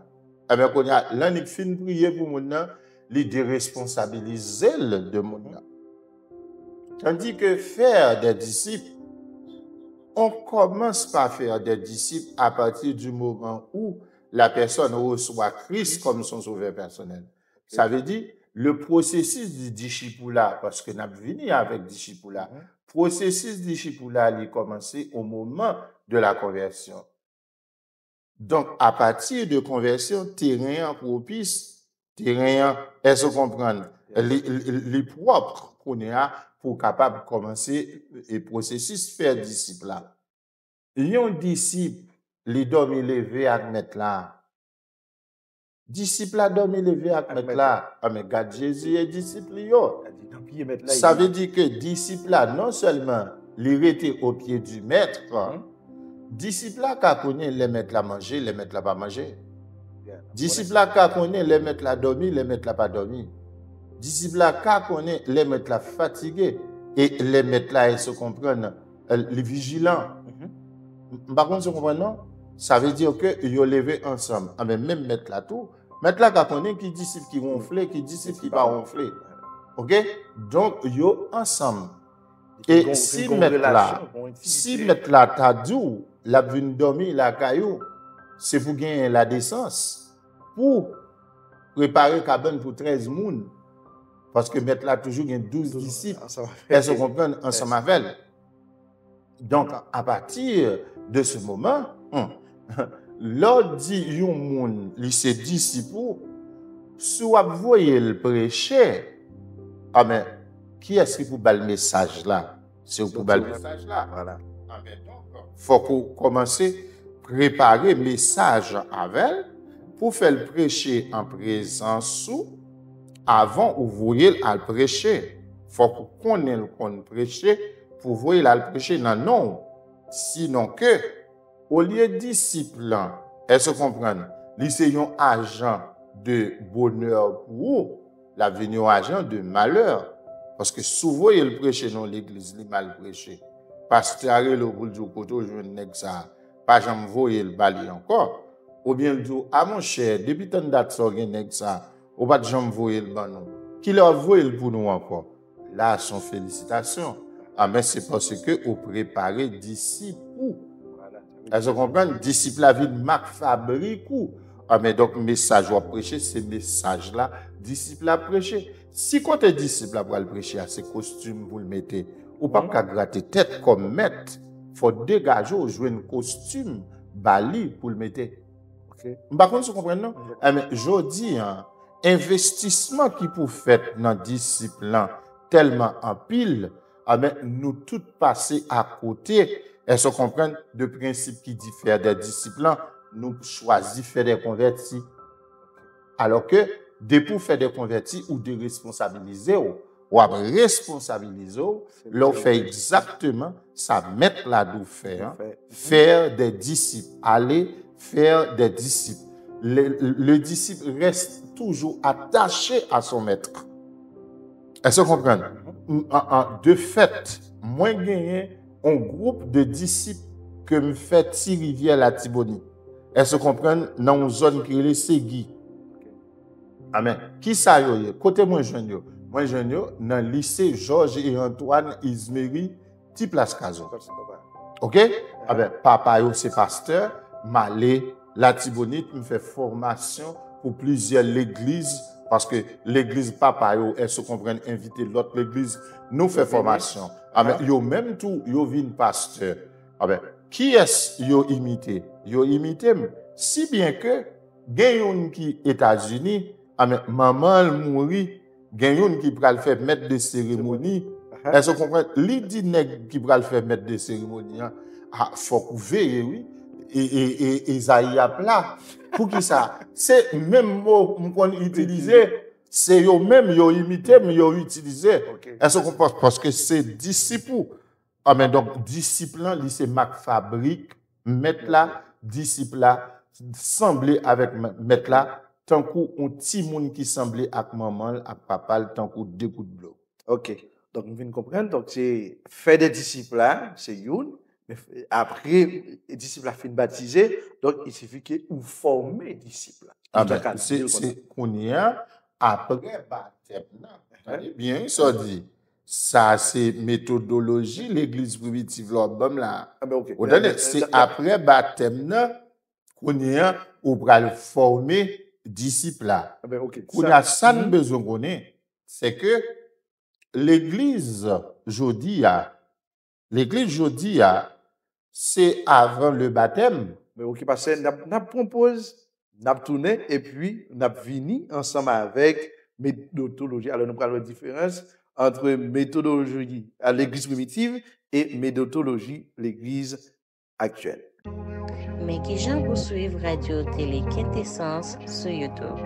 Eh bien qu'on a là il fin prier pour moun nan, il déresponsabiliser de moun nan. Tandis que faire des disciples, on commence par faire des disciples à partir du moment où la personne reçoit Christ comme son sauveur personnel. Ça veut dire le processus du discipulat, parce que nous avons venu avec discipulat, processus discipulat il commencé au moment de la conversion. Donc, à partir de conversion, terrain propice, terrain, elle se comprend, les propres qu'on a pour capable de commencer le processus faire disciple là. Un disciple, les dormi levé à mettre là. Disciple là dormi levé à mettre là. Ah mais God Jésus est disciple yo. Ça veut dire que disciple là non seulement il était au pied du maître, disciple là qu'a connaît les mettre là manger, les mettre là pas manger. Disciple là qu'a connaît les mettre là dormir, les mettre là pas dormir. Disciple là qu'a connaît les mettre là fatigué et les mettre là ils se comprennent les vigilants. Par contre, vous comprenez non? Ça veut dire que ils ont levé ensemble. Ah mais même mettre là tout, mettre là qu'a connaît qui disciple qui ronfler, qui disciple qui pas ronfler. OK? Donc yo ensemble. Et si mettre là t'a dit la vinn dormir la caillou, c'est pour gagner la décence pour préparer cabane pour 13 moun. Parce que mettre là toujours gagne 12 disciples. Elles se comprennent ensemble avec elle. Donc à partir de ce moment, l'autre dit yon moun li se disciple soit voyer le prêcher. Ah mais qui est-ce qui pour bal message là? C'est pour bal message là. Voilà. Ah mais donc faut qu'on commence préparer message avec elle pour faire le prêcher en présence sous avant ou voyer à le prêcher. Faut qu'on connaisse le prêcher pour voyer à le prêcher non. Sinon que au lieu de disciple, elle se comprend. C'est un agent de bonheur pour la venue agent de malheur. Parce que souvent, il prêche dans l'église, il mal prêché. Pasteur, le boule du côté, je ne sais pas. Pas jamais voyer le bali encore. Ou bien, il dit, ah mon cher, depuis tant date, ça, ça, ou pas jamais voyer le banon. Qui leur voyer pour nous encore? Là, son félicitations. Ah, mais c'est parce que vous préparez disciples. Elles se comprennent, disciple la vie de Marc fabrique ou. Ah, mais donc, message à prêcher, c'est message là, disciple à prêcher. Si quand tu disciple à le prêcher, c'est costume vous le mettez, ou pas qu'à gratter tête comme maître, faut dégager ou jouer un costume bali pour le mettre. Par contre, vous comprenez, non? Ah, mais je dis, investissement qui pour faire dans disciple là, tellement en pile, ah, mais nous tous passer à côté. Elles se comprennent de principes qui diffèrent des disciples. Nous choisissons faire des convertis. Alors que, de pour faire des convertis ou de responsabiliser, ou à responsabiliser, l'on fait exactement ça, mettre là d'où faire, faire des disciples, aller faire des disciples. Le disciple reste toujours attaché à son maître. Elles se comprennent. De fait, moins gagné, un groupe de disciples que me fait Rivière la Tibonite. Elles se comprennent dans une zone qui est Ségui. Amen. Qui ça yo? Côté moi jeune yo. Moi jeune yo dans le lycée Georges et Antoine Ismeri, ti place Caso. OK? Ah ben, papa yo c'est pasteur, m'allé la Tibonite me fait formation pour plusieurs l'église parce que l'église papa yo elle se comprenne inviter l'autre l'église nous fait formation. Ah ben yo même tout yo vinn pasteur. Ah ben qui est yo imité? Yo imité si bien que gen yon qui États-Unis, ah ben maman mouri, gen yon qui pral faire maître de cérémonie. Est-ce qu'on comprend? Li di nèg qui pral faire maître de cérémonie, ah, faut qu'on veille, oui. Et Isaïe a plat. Pour qui ça? C'est même mot qu'on utilise, c'est yo même yo imité, mais yo utilisé. Est-ce qu'on comprend? Parce que c'est disciple. Ah, mais donc, disciple, c'est Mac Fabrique, mettre là, disciple là, semblé avec mettre là, tant qu'on un petit monde qui semblait avec maman, avec papa, tant qu'on deux coups de bloc. OK. Donc, nous venons comprendre. Donc, c'est faire des disciples là, c'est une. Mais après, les disciples à fin baptisé, donc il suffit que vous formez disciples. Ah ben, c'est qu'on y a après baptême. Bien, ça dit. Ça, c'est méthodologie, l'église primitive, l'homme là. Ah ben, OK. C'est après baptême, qu'on y a, ou pour former disciples là. Ah ben, OK. Qu'on a ça besoin qu'on ait, c'est que l'église jodia, c'est avant le baptême. Mais OK, parce que nous propose, nous tourné et puis nous venu ensemble avec méthodologie. Alors, nous parlons de la différence entre méthodologie à l'église primitive et méthodologie l'église actuelle. Mais qui j'en pour suivre Radio Télé Quintessence sur YouTube.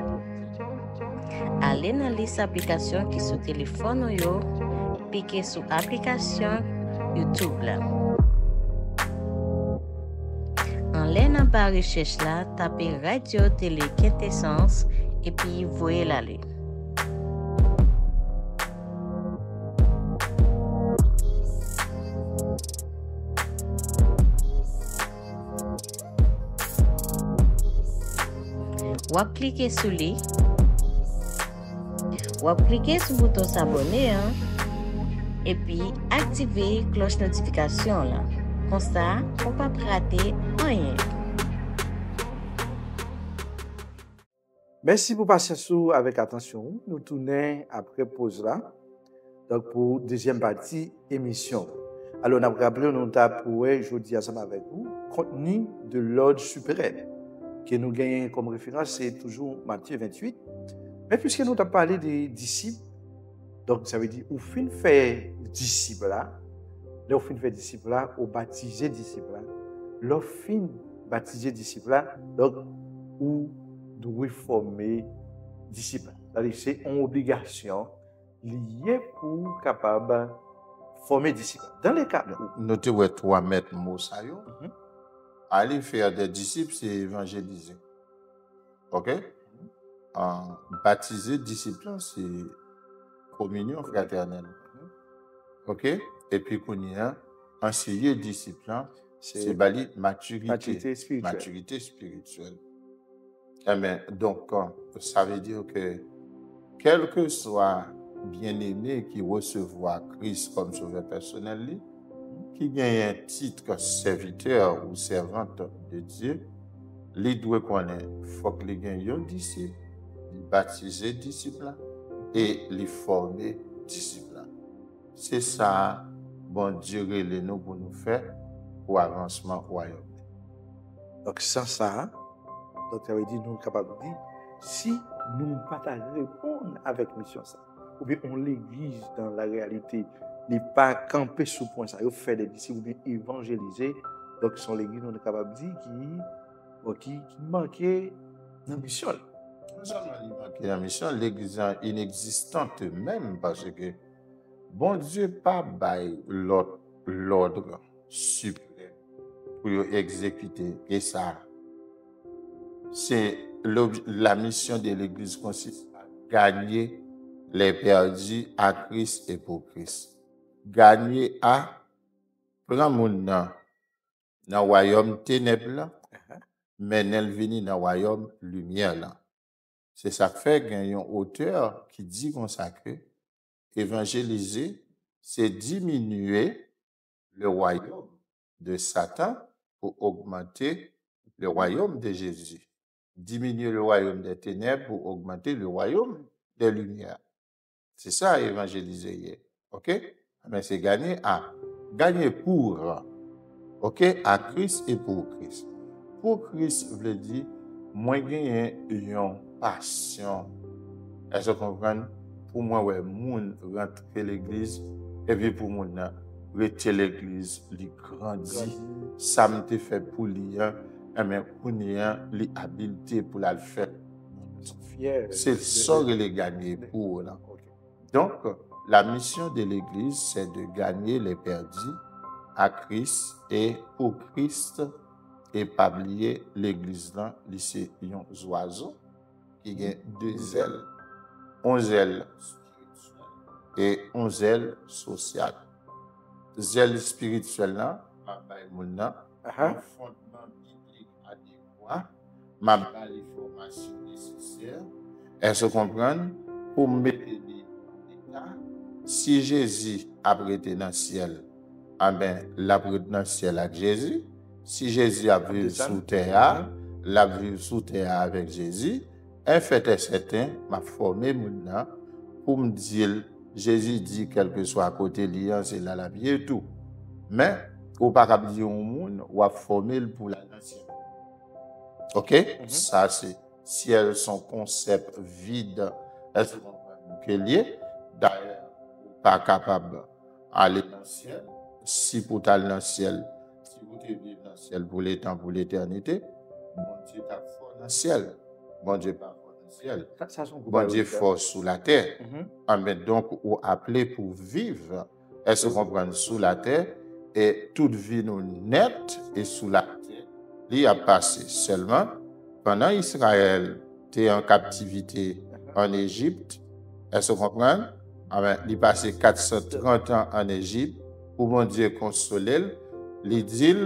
Allez dans la liste d'applications qui sont téléphone yo, piquez sur l'application YouTube là. En l'air dans la recherche là, tapez Radio Télé Quintessence et puis voyez l'aller. Ou cliquez sur lui. Ou cliquez sur le bouton s'abonner et puis activez cloche notification là. Comme ça, on ne peut pas rater rien. Merci pour passer sous avec attention. Nous tournons après pause là. Donc pour deuxième partie émission. Alors on a rappelé nous pour aujourd'hui ensemble avec vous contenu de l'ordre suprême que nous gagnons comme référence c'est toujours Matthieu 28. Mais puisque nous avons parlé des disciples, donc ça veut dire ou fin faire disciples là, là, au fin fait disciple là, au baptisé disciple là, l'au fin baptisé disciple là, donc, ou doit former disciple. C'est une obligation liée pour capable former disciple. Dans les cas, notez où trois maîtres mots ça yo. Aller faire des disciples, c'est évangéliser. OK? Baptiser disciple, c'est communion fraternelle. OK? Et puis, qu'on y a enseigner discipline, c'est bali maturité spirituelle. Eh bien, donc, ça veut dire que quel que soit bien-aimé qui recevra Christ comme sauveur personnel, qui gagne un titre serviteur ou servante de Dieu, il doit connaître, il faut qu'il gagne un disciple, il baptiser disciple et il former disciple. C'est ça, bon Dieu, nous pour nous faire pour avancement royaume. Donc, sans ça, donc ça veut dire nous sommes capables de dire, si nous ne pas répondre avec mission ça, ou bien on l'église dans la réalité, n'est pas camper sous point ça, il fait des disciples ou bien évangéliser, donc sont l'église nous sommes capables de dire qui manquait la mission. Non seulement il manquait la mission, l'église est inexistante même parce que bon Dieu pas bail l'ordre suprême pour exécuter et ça c'est la mission de l'église consiste à gagner les perdus à Christ et pour Christ. Gagner à prendre mon dans le royaume ténèbres là, mais n'elle venir dans le royaume lumière là. C'est ça que fait qu'il un auteur qui dit comme ça que évangéliser, c'est diminuer le royaume de Satan pour augmenter le royaume de Jésus. Diminuer le royaume des ténèbres pour augmenter le royaume des lumières. C'est ça, évangéliser hier. OK? Mais c'est gagner pour, OK, à Christ et pour Christ. Pour Christ, veut dire, moi, gagner une passion. Est-ce que vous comprenez? Pour moi, ouais, moun rentre l'église, et puis pour moi, rester l'église, li grandit, ça me fait pour lui, mais pour lui, l'habilité pour la faire. C'est ça que les gagner pour là. Donc, la mission de l'Église, c'est de gagner les perdus à Christ et pour Christ, et pas oublier l'Église là, c'est un oiseau qui a 2 ailes, 11 ailes et 11 ailes sociales. Ailes spirituelles là, un fondement biblique adéquat, ma l'information nécessaire. Est-ce que vous comprenez? Pour mettre si Jésus a prêté dans le ciel, la prêté dans le ciel avec Jésus. Si Jésus a vécu sous terre, la vécu sous terre avec Jésus. Un fait est certain, m'a formé maintenant pour me dire, Jésus dit, quel que soit à côté de lui, c'est là la vie et tout. Mais, au pas dire au monde, ou a formé pour la nation. OK? Ça, c'est, si elles sont concept vide, elles sont liées. D'ailleurs, pas capable d'aller dans le ciel. Si pour aller dans le ciel, si vous vivez dans le ciel pour les temps, pour l'éternité, bon Dieu t'a fort dans le ciel. Bon Dieu pas fort dans le ciel. Bon Dieu fort sous la terre. Mais donc, ou appelé pour vivre, est-ce qu'on comprend sous la terre et toute vie nous nette et sous la terre, il a passé seulement pendant Israël était en captivité en Égypte. Est-ce qu'on comprend? Il passé 430 ans en Égypte pour mon Dieu consoler. Il dit,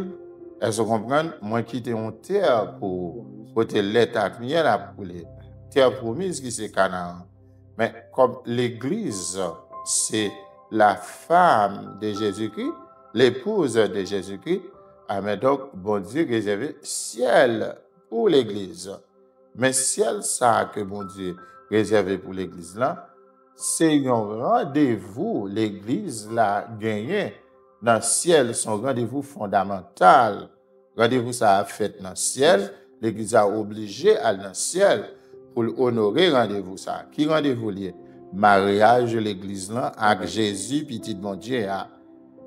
est-ce qu'on comprend? Moi qui t'ai en terre pour côté l'état rien à pouler. Terre promise qui c'est Canaan. Mais comme l'Église, c'est la femme de Jésus-Christ, l'épouse de Jésus-Christ, mais donc, bon Dieu réservé ciel pour l'Église. Mais ciel, ça que bon Dieu réservé pour l'Église là, c'est un rendez-vous, l'Église l'a gagné dans le ciel, son rendez-vous fondamental. Rendez-vous ça a fait dans le ciel, l'Église a obligé à aller dans le ciel pour honorer rendez-vous ça. Qui rendez-vous lié? Mariage de l'Église là avec Jésus, petit bon Dieu.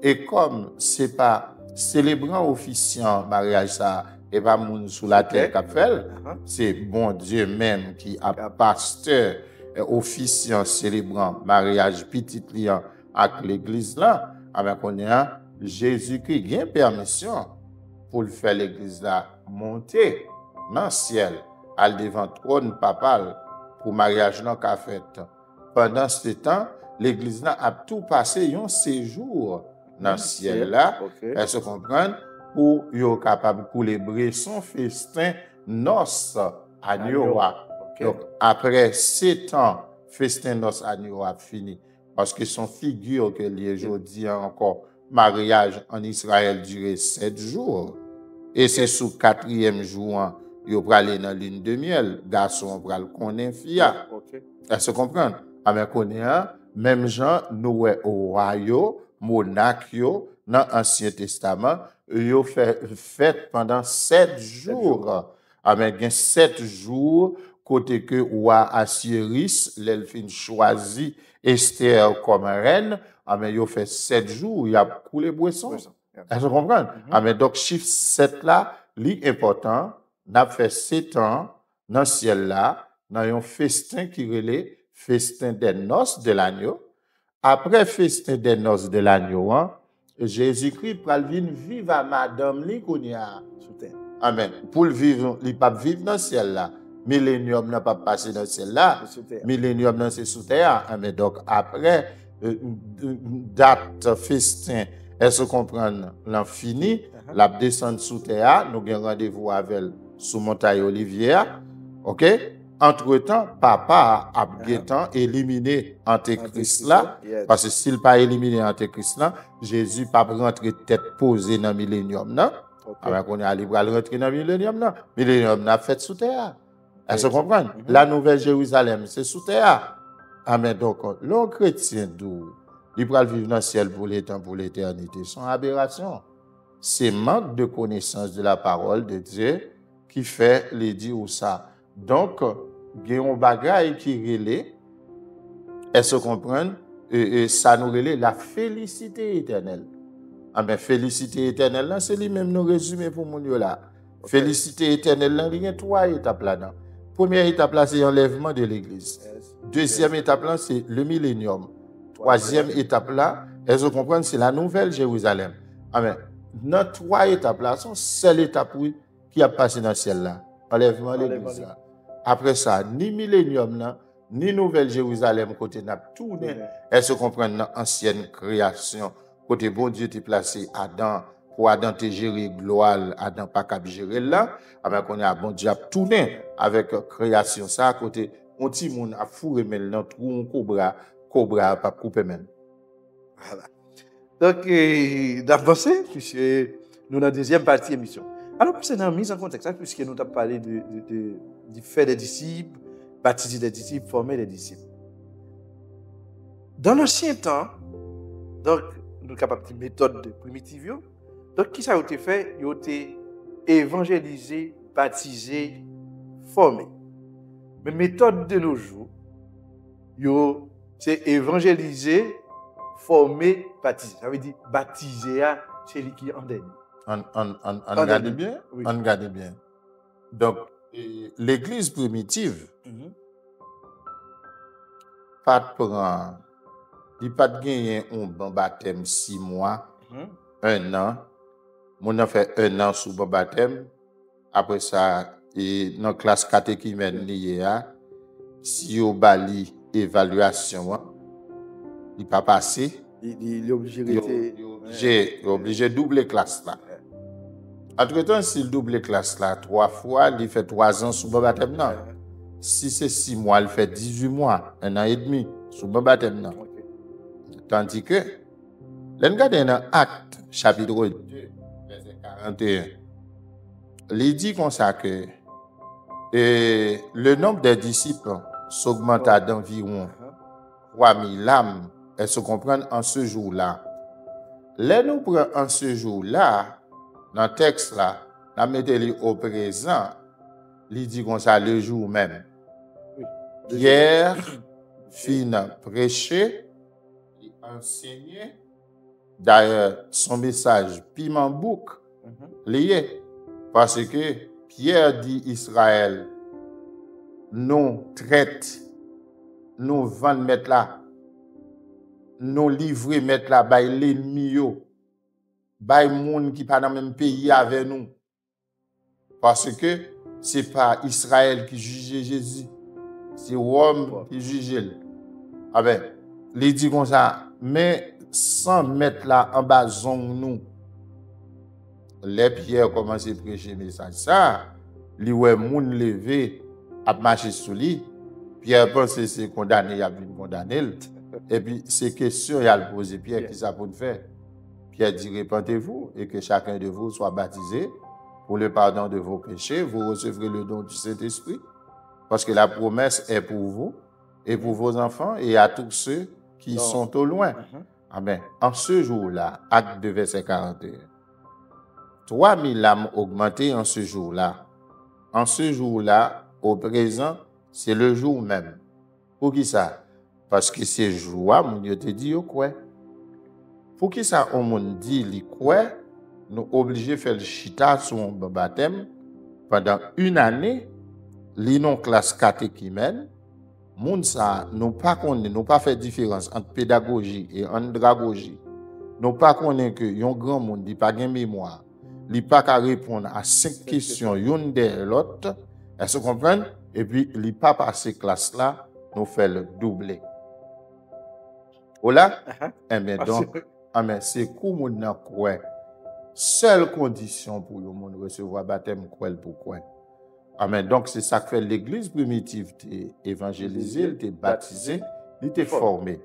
Et comme c'est pas célébrant officiant mariage ça, et pas moun sous la terre qu'a fait, c'est bon Dieu même qui a pasteur officiant célébrant mariage petit client avec l'église là, avec on a Jésus-Christ qui a permission pour faire l'église là monter dans le ciel, al devant trône papal pour mariage là qu'a fait. Pendant ce temps, l'église là a tout passé un séjour dans le ciel là, elle se comprend pour yo capable célébrer son festin noces agneau. Donc, après 7 ans, festin noces agneau a fini. Parce que son figure que les aujourd'hui encore, mariage en Israël durait 7 jours. Et c'est sous 4e jour, yo pralé dans lune de miel. Garçon pral connaît fia. Elle se comprend? Mais connaît, même gens, nous au royaume, monarque, dans l'Ancien Testament, yo fait pendant 7 jours. Avec 7 jours, côté que roi Assyris, l'elfine choisi Esther comme reine, mais yo fait 7 jours, il a coulé boisson. Est-ce que vous comprenez? Mais donc, chiffre 7 là, l'important, n'a fait 7 ans dans le ciel là, dans un festin qui relait festin des noces de l'agneau. Après festin des noces de l'agneau, Jésus-Christ pral vivre à madame li konya sous terre. Amen. Pour le vivre, il pas vivre dans le ciel là. Millénium n'a pas passé dans le ciel là. Millénium dans c'est sous terre. Amen. Donc après date festin, est-ce comprendre l'infini, la descente sous terre, nous avons rendez-vous avec sous montagne Olivière. OK? entre-temps, papa a bien éliminé Antéchrist là, parce que s'il pas éliminé Antéchrist là, Jésus pas rentrer tête posée dans le millénium là. Alors qu'on est allé rentrer dans le millénium là. Millénium là fait sous terre. Est-ce que vous comprenez? La nouvelle Jérusalem, c'est sous terre. Amen. Donc, l'homme chrétien d'où il va vivre dans le ciel pour les temps, pour l'éternité, sont aberrations. C'est manque de connaissance de la parole de Dieu qui fait les dire ou ça. Donc, il y a un bagage qui relève, est-ce qu'on comprend? Et ça nous relève la félicité éternelle. Ah ben, félicité éternelle, là, c'est lui-même nous résumer pour mon là. Okay. Félicité éternelle, là, il y a 3 étapes là-dedans. Première étape là, c'est l'enlèvement de l'Église. Deuxième étape là, c'est le millénium. Troisième étape là, est-ce qu'on comprend? C'est la nouvelle Jérusalem. Ah ben, dans 3 étapes là, sont seule étape oui, qui a passé dans le ciel là. Enlèvement de l'Église. Après ça, ni millénium là, ni nouvelle Jérusalem côté n'a tourné. Est-ce qu'on comprend dans ancienne création côté bon Dieu t'a placé Adam pour Adam te gérer gloire, Adam pas cap gérer là, avec on a bon Dieu a tourné avec création ça côté on petit monde a fourré men dans trou cobra pas couper men. Voilà. Donc d'avancer puisque nous dans la deuxième partie émission. Alors c'est dans la mise en contexte puisque nous avons parlé du fait des disciples, baptiser des disciples, former des disciples. Dans l'ancien temps, donc nous capables de méthode primitive. Donc qui ça a été fait? Il a été évangélisé, baptisé, formé. Mais méthode de nos jours, c'est évangéliser, former, baptiser. Ça veut dire baptiser c'est lui qui est en dernier. On regarde bien. Oui. On regarde bien. Donc l'église primitive, pas de prendre, il pas de gagner un bon baptême 6 mois, 1 an. Mon a fait 1 an sous bon baptême. Après ça, et dans classe catéchumène lié à si au bali évaluation, il pas passé. Il est obligé de doubler classe là. Entre-temps, s'il double classe là 3 fois, il fait 3 ans sous bon baptême non. Si c'est 6 mois, il fait 18 mois, 1 an et demi sous bon baptême non. Tandis que l'on regarde dans Actes chapitre 2 verset 41. Il dit comme ça que le nombre des disciples s'augmenta d'environ 3000 âmes. Elles se comprennent en ce jour-là. Là, nous prenons en ce jour-là, dans le texte là, la mettez au présent, il dit comme ça le jour même. Pierre fit prêcher, il enseignait. D'ailleurs, son message piment bouc lié. Parce que Pierre dit Israël, nous traite, nous vendre mettre là, nous livrer mettre là, by l'ennemi yo, by monde qui pas dans le même pays avec nous. Parce que c'est pas Israël qui juge Jésus, c'est Rome qui juge. Ah ben, il dit comme ça, mais sans mettre là en bas zone nous. Les Pierre commence à prêcher message ça, li ouais moun levé a marcher sous lui. Pierre pense que c'est condamné, il a bien condamné. Et puis ces questions il a posé Pierre qui ça pour faire. Pierre dit repentez-vous et que chacun de vous soit baptisé pour le pardon de vos péchés, vous recevrez le don du Saint-Esprit parce que la promesse est pour vous et pour vos enfants et à tous ceux qui sont au loin. Amen. En ce jour-là, Acte 2 verset 41. 3000 âmes augmentées en ce jour-là. En ce jour-là, au présent, c'est le jour même. Pour qui ça? Parce que c'est jour, mon Dieu te dit, quoi? Pour qui ça, on me dit, li quoi? Nous obligés de faire le chita sur un baptême pendant 1 année, li non classe catéchumène. Moun ça, nous pas connaît, nous pas fait différence entre pédagogie et andragogie. Nous pas connaît que yon grand monde dit pas gain mémoire. Il pas qu'à répondre à 5 questions une de l'autre, elle se comprend et puis il pas passer classe là, nous fait le doubler. Voilà? Eh bien donc, c'est comment on quoi. Seule condition pour le monde recevoir baptême quoi pourquoi. Amen. Donc, c'est ça que fait l'église primitive. T'es évangélisé, t'es baptisé, t'es formé.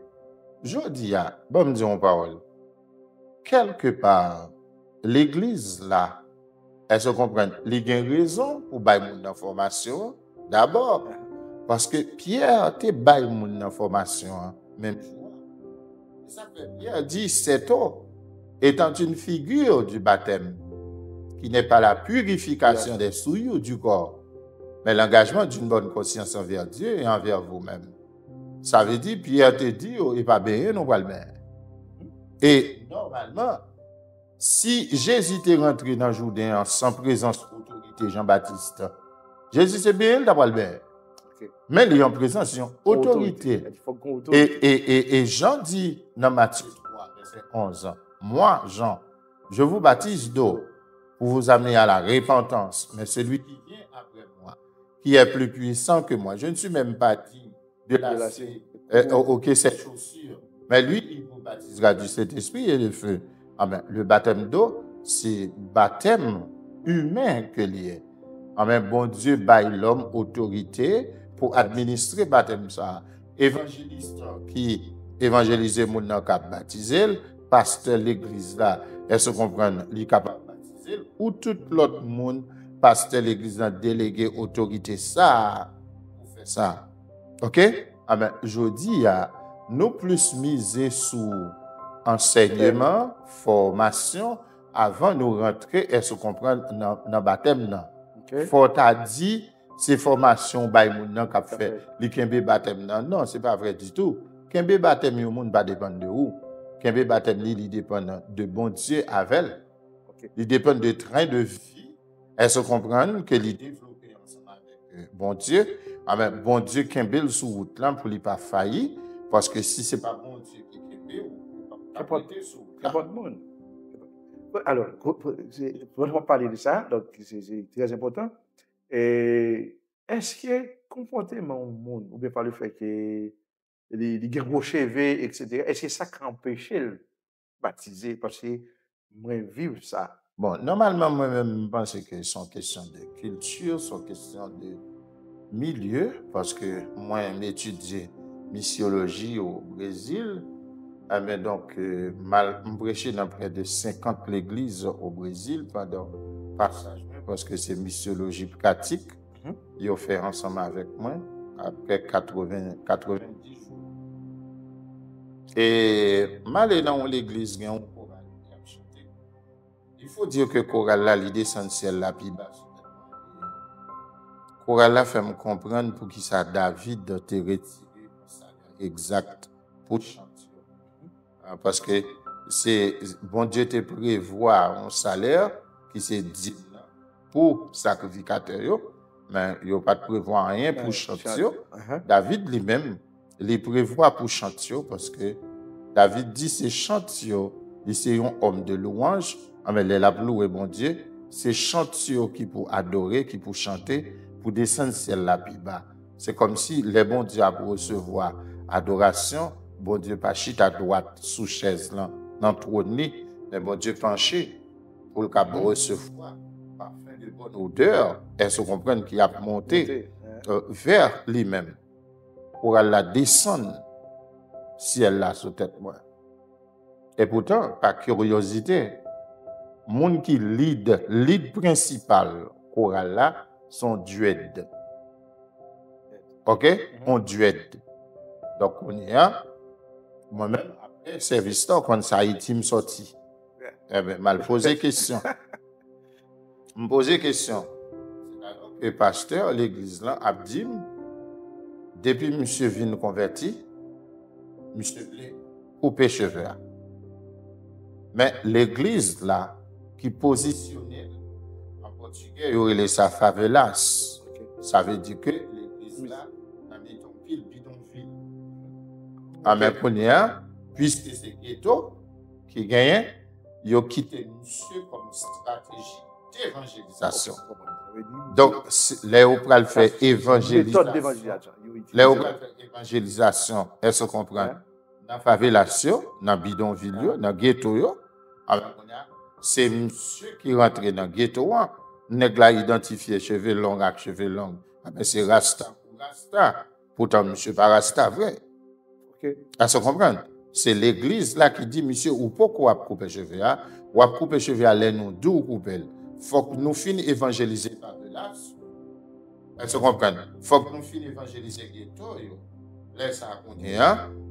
Je dis, bon, me dire en parole. Quelque part, l'église, là, elle se comprend. Il y a une raison pour bailler mon information. D'abord, parce que Pierre, t'es bailler mon information, même jour. Ça fait Pierre dit, cette eau étant une figure du baptême, qui n'est pas la purification des souillures du corps, mais l'engagement d'une bonne conscience envers Dieu et envers vous-même. Ça veut dire, Pierre te dit, il n'est pas bien, non pas le même. Et normalement, si Jésus était rentré dans le Jourdain sans présence d'autorité Jean-Baptiste, Jésus c'est bien, il n'a pas le bien. Mais il est en présence, il y a autorité. Et Jean dit dans Matthieu 3, verset 11, moi, Jean, je vous baptise d'eau pour vous amener à la repentance, mais celui qui vient après moi, qui est plus puissant que moi, je ne suis même pas digne de lasser cette chaussure, mais lui, il vous baptisera du Saint-Esprit et de feu. Amen. Le baptême d'eau, c'est baptême humain que lié. Amen. Bon Dieu baille l'homme autorité pour administrer le baptême ça. Évangéliste qui évangélisait mon nom cap baptisé, pasteur l'église là, elle se comprend, il est capable de baptiser, ou tout l'autre monde, pasteur l'église là, délégué autorité ça, pour faire ça. OK? Amen. Je dis, nous plus miser sur enseignement, formation, avant de nous rentrer et se comprendre dans le baptême. Faut t'a dit, c'est formation by moun nan k'ap fait, li kembe baptême nan. Non, c'est pas vrai du tout. Kembe baptême yo moun pas dépendre de où. Kembe baptême li dépend de bon Dieu avec. Il dépend de train de vie. Elle se comprendre que li développer ensemble avec bon Dieu. Amen. Bon Dieu kembe sous route là pour li pas faillir parce que si c'est pas bon Dieu qui kembe ou pas monde. Alors, on va parler de ça, donc c'est très important. Et est-ce que le comportement au monde, ou bien par le fait que les gros cheveux, etc., est-ce que ça empêche le baptiser? Parce que moi, vivre ça. Bon, normalement, moi-même, je pense que c'est une question de culture, c'est une question de milieu, parce que moi, j'étudie missiologie au Brésil. Mais donc, je prêché dans près de 50 églises au Brésil pendant le passage, parce que c'est missiologie pratique. Ils ont fait ensemble avec moi, après 90 jours. Et mal dans l'église, il y a un choral qui a chanté. Il faut dire que le choral là, l'idée essentielle, la plus basse. Le choral là fait me comprendre pour qui ça David te retiré exact pour chanter. Parce que c'est bon Dieu te prévoit un salaire qui c'est digne pour sacrificateur, mais il n'y a pas de prévoir rien pour chanter. David lui-même, il prévoit pour chanter parce que David dit c'est chanter, c'est un homme de louange, mais il a loué bon Dieu, c'est chanter qui pour adorer, qui pour chanter, pour descendre ciel là plus bas. C'est comme si les bons dieux a pour recevoir adoration. Bon Dieu pas chita à droite sous chaise là dans trône mais bon Dieu penché pour le cap recevoir parfum de bonne odeur et se comprendre qu'il a monté vers lui-même pour la descendre ciel là sous tête moi. Et pourtant par curiosité monde qui lead principal choral là son duet. OK? On duet. Donc on y a moi-même, après service temps, quand ça a été me sorti, eh bien, mal posé question. Me poser question. Le pasteur, l'église là, a dit, depuis monsieur vient converti, monsieur voulait couper cheveux. Mais l'église là, qui positionnait en portugais, il y aurait sa favelas. Ça veut dire que l'église là, a mis ton pile bidonville. Mais puisque c'est ghetto qui gagne, ils ont quitté monsieur comme stratégie d'évangélisation. Donc, les opéras fait évangélisation. Les opéras fait évangélisation, elles se comprennent. Dans la favelasio, dans le bidonville, dans le ghetto, c'est monsieur qui rentre dans le ghetto nèg la identifié cheveux longs avec cheveux longs. Mais c'est Rasta. Rasta. Pourtant, monsieur pas Rasta, vrai. OK. À se comprendre. C'est l'église là qui dit, monsieur, ou pourquoi couper cheveux, ou couper cheveux à l'aine, d'où couper. Faut que nous finissions évangéliser par là. Elle se comprend. Faut que nous finissions évangéliser ghetto. Laisse ça continuer.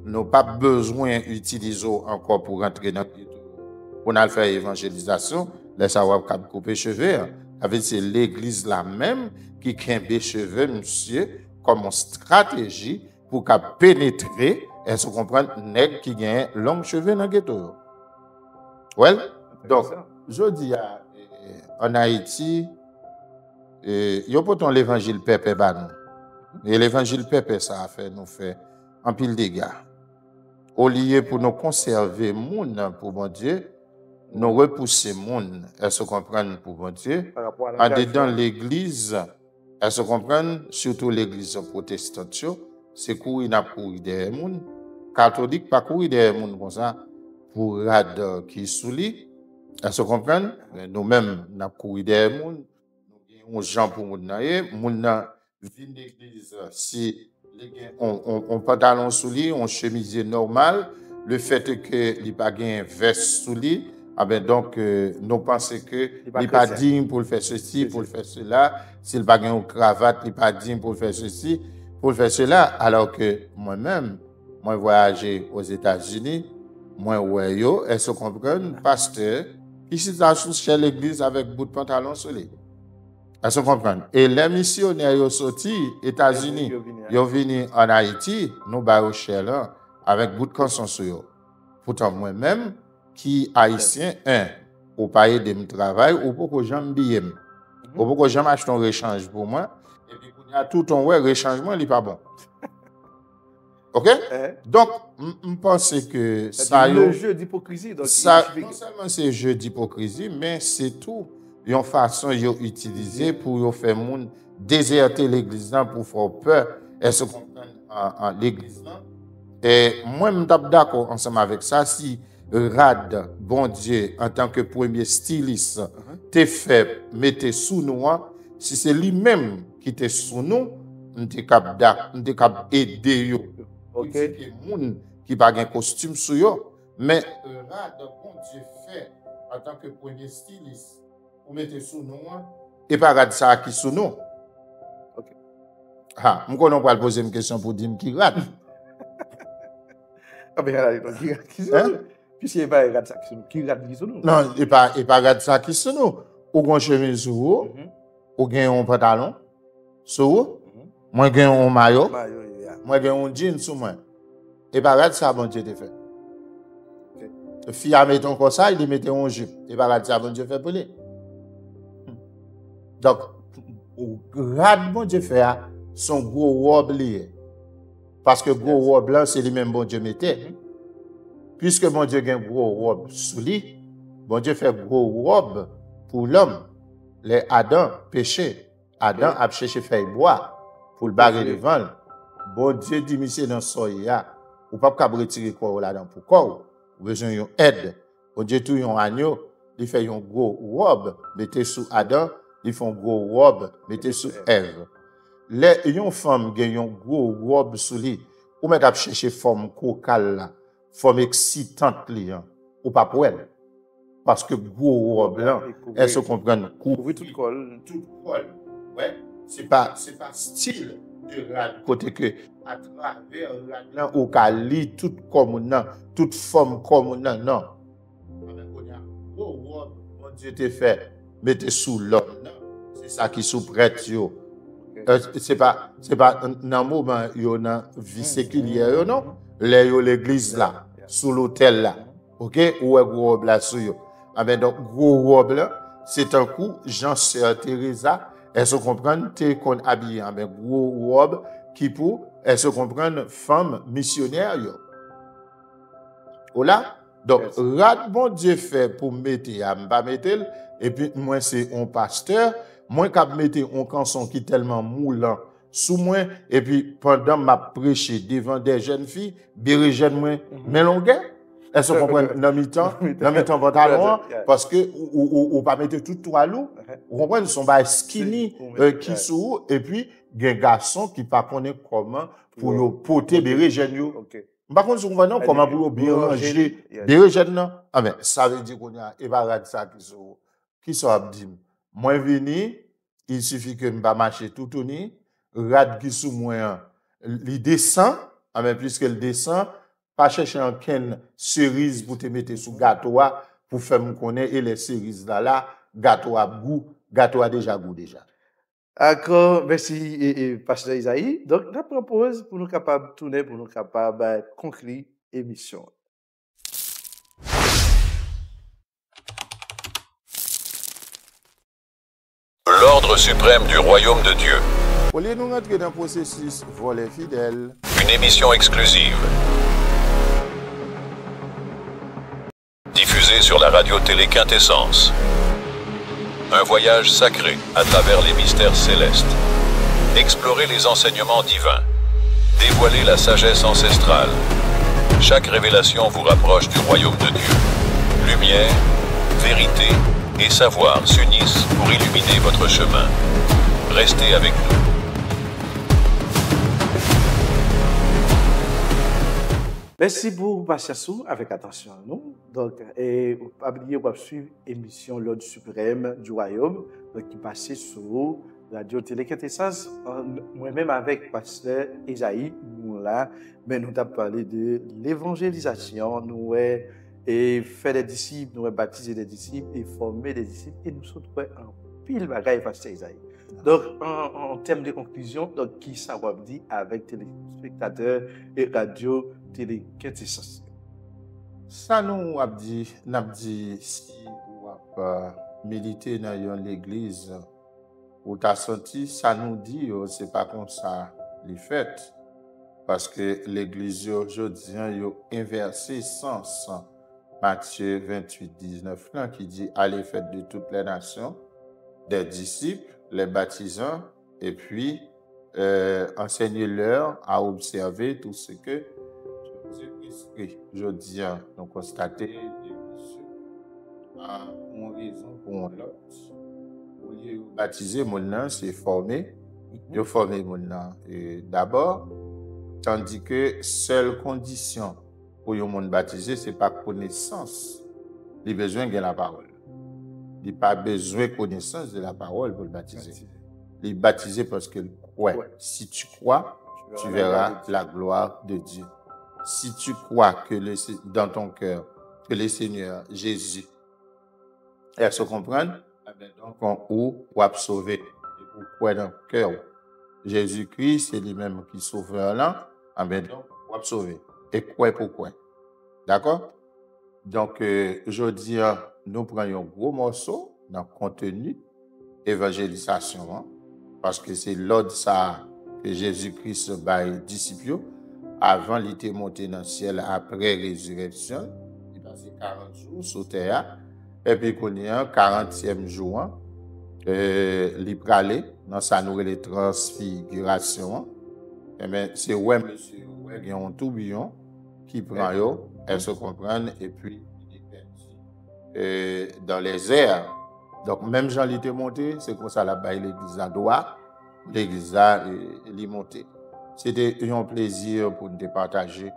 Nous n'avons pas besoin d'utiliser encore pour rentrer dans le ghetto. On a fait évangélisation. Laisse ça couper cheveux. Avec c'est l'église là même qui crée cheveux, monsieur, comme une stratégie pour pénétrer. Elle se comprend, nèg qui gagne longs cheveux dans le ghetto. Well, donc, je dis en Haïti, il y a pourtant l'évangile Pépé ban. Et l'évangile Pépé, ça a fait nous faire un pile dégâts. Au lieu pour nous conserver moun pour bon Dieu, nous repousser moun. Elle se comprend pour bon Dieu. En dedans l'église, elle se comprend, surtout l'église protestante, c'est courir n'a courir derrière moun. Catholique pas courir derrière moun comme ça pour rad qui souli. Elle se comprend, nous-mêmes n'a courir derrière moun. Nous gens pour moun na vin d'église si on pantalon souli, on chemise normal, le fait que il pas gain veste souli, ah ben donc nous pensons que il pas digne pour faire ceci, pour faire cela, s'il pas gain une cravate, il pas digne pour faire ceci, pour faire cela, alors que moi-même moi voyager aux États-Unis, moi ouais yo, elle se comprend pasteur qui s'est associé l'église avec bout de pantalon souli. Elle se comprend. Et les missionnaires sont sortis aux États-Unis, ils sont venus en Haïti, nous ba cher avec bout de conscience. Pourtant moi-même qui haïtien au pays de mon travail ou pour que j'aime bien. Ou pour que j'aime acheter un rechange pour moi et puis il y a tout ton rechangement il pas bon. OK? Donc je pense que ça le jeu d'hypocrisie donc ça non seulement c'est jeu d'hypocrisie mais c'est tout une façon utilisée pour faire moun déserter l'église pour faire peur et se comprendre en l'église. Et moi je suis d'accord ensemble avec ça si Rad bon Dieu en tant que premier styliste t'es fait mettre sous nous si c'est lui-même qui t'est sous nous on t'est capable aider yo. OK moun qui pas un costume sous yo mais Rad bon Dieu fait en tant que premier styliste pour mettre sous nous et pas Rad ça qui sous nous. OK. Ah, on connaît pas poser une question pour dire qui Rad. Ah ben là donc qui sous nous. Puisqu'il n'y a pas Rad ça qui Rad qui sous nous. Non, il pas Rad ça qui sous nous. Ou gon chemise sous vous, ou gen un pantalon sous vous. Moi gen un maillot. Moi gen un jean sous moi. Et pas Rad ça bon Dieu te fait. Fille a mis ton comme ça, il mettait un jupe. Et pas Rad ça bon Dieu fait pour lui. Donc Rad bon Dieu fait son gros robe lié. Parce que gros robe blanc c'est lui-même bon Dieu mettait. Puisque bon Dieu a un gros robe sous lui, bon Dieu fait gros robe pour l'homme. Les Adam péché. Adam a cherché faire bois pour le barrer devant. Bon Dieu dit monsieur dans soya, ou pas capable retirer corps là-dedans pour corps. Besoin d'une aide. Bon Dieu tout un agneau, il fait un gros robe, mettez sous Adam, il fait un gros robe, mettez sous Ève. Les une femme gagne un gros robe sous lui, ou mettre chercher forme cocale là. Forme excitante client ou pas pour elle parce que gros robe là elle se comprend couvrir tout col ouais c'est pas style de Rad côté que à travers Rad là au cali toute comme non toute forme comme non gros robe mon Dieu te fait mettez sous l'homme c'est ça qui sous prête yo c'est pas dans moment yo dans vie séculière non l'église là sous l'hôtel là OK ou gros robe là sous yo ah ben donc gros robe là c'est un coup Jean sœur Teresa elle se comprend t'es qu'on habillé avec gros robe qui pour elle se comprend femme missionnaire yo voilà donc Rad bon Dieu fait pour mettre à pas mettre et puis moi c'est un pasteur moi cap mettre un canson qui tellement moulant sous moi et puis pendant m'a prêché devant des jeunes filles, des jeunes moi mais longueur Est-ce qu'on comprend dans mi-temps pantalon parce que ou pas mettre tout à l'eau. Vous comprenez, son bail skinny qui sous et puis des garçons qui pas connaît comment pour yo porter béret jeune yo. Par contre, vous comprenez comment pour bien ranger béret jeune non. Ah mais ça veut dire qu'on y a ébarade ça qui sont dit moi venir il suffit que m'pa marcher tout tourner rad qui sous moi il descend ah mais puisque il descend pas chercher un ken cerise pour te mettre sous gâteau pour faire me connaître et les cerises là gâteau a goût gâteau a déjà goût déjà. D'accord, merci pasteur Isaïe. Donc je propose pour nous capables tourner pour nous capables conclure émission. L'ordre suprême du royaume de Dieu. Au lieu de nous rentrer dans le processus voler fidèle. Une émission exclusive. Diffusée sur la radio-télé Quintessence. Un voyage sacré à travers les mystères célestes. Explorer les enseignements divins. Dévoiler la sagesse ancestrale. Chaque révélation vous rapproche du royaume de Dieu. Lumière, vérité et savoir s'unissent pour illuminer votre chemin. Restez avec nous. Merci pour patience avec attention à nous. Donc, et pas oublier de suivre l'émission L'Ordre suprême du royaume qui passe sur Radio Télé Quintessence. Moi-même avec pasteur Isaïe, nous là, mais nous avons parlé de l'évangélisation, nous et faire des disciples, nous baptiser des disciples et former des disciples et nous sommes en pile bagaille pasteur Isaïe. Donc, en termes de conclusion, donc, qui ça va dire avec téléspectateurs et radio télé Quintessence? Ça nous a dit, si ou militer dans l'église, ou t'as senti, ça nous dit, c'est pas comme ça les fêtes. Parce que l'église aujourd'hui, a inversé sens. Matthieu 28, 19, là, qui dit, allez faites de toutes les nations, des disciples, les baptisants, et puis enseignez-leur à observer tout ce que Jésus-Christ, je dis, nous constater en raison pour l'autre. Au lieu de baptiser, mon c'est former. De former mon d'abord, tandis que seule condition pour le monde baptisé, c'est pas connaissance. Il a besoin de la parole. Il n'a pas besoin de connaissance de la parole pour le baptiser. Il est baptisé parce qu'il croit. Si tu crois, tu verras la gloire de Dieu. Si tu crois que dans ton cœur, que le Seigneur Jésus, elle se comprend, donc on va sauver. Et pour croire dans le cœur, Jésus-Christ, c'est lui-même qui sauve là, donc on va sauver. Et quoi pourquoi? D'accord? Donc, je dis, nous prenons un gros morceau dans le contenu évangélisation, parce que c'est l'ordre ça que Jésus-Christ baille disciples avant il était monté dans le ciel après résurrection. Il passé 40 jours sur terre et puis qu'on est un 40e jour, il pralé dans sa nouvelle transfiguration. Et bien, c'est ouais monsieur, ouais il y a un tourbillon qui prend yo, elle se comprend et puis dans les airs. Donc, même Jean l'était monté, c'est comme ça la baille l'église à droit, l'église à l'y monté. C'était un plaisir pour nous partager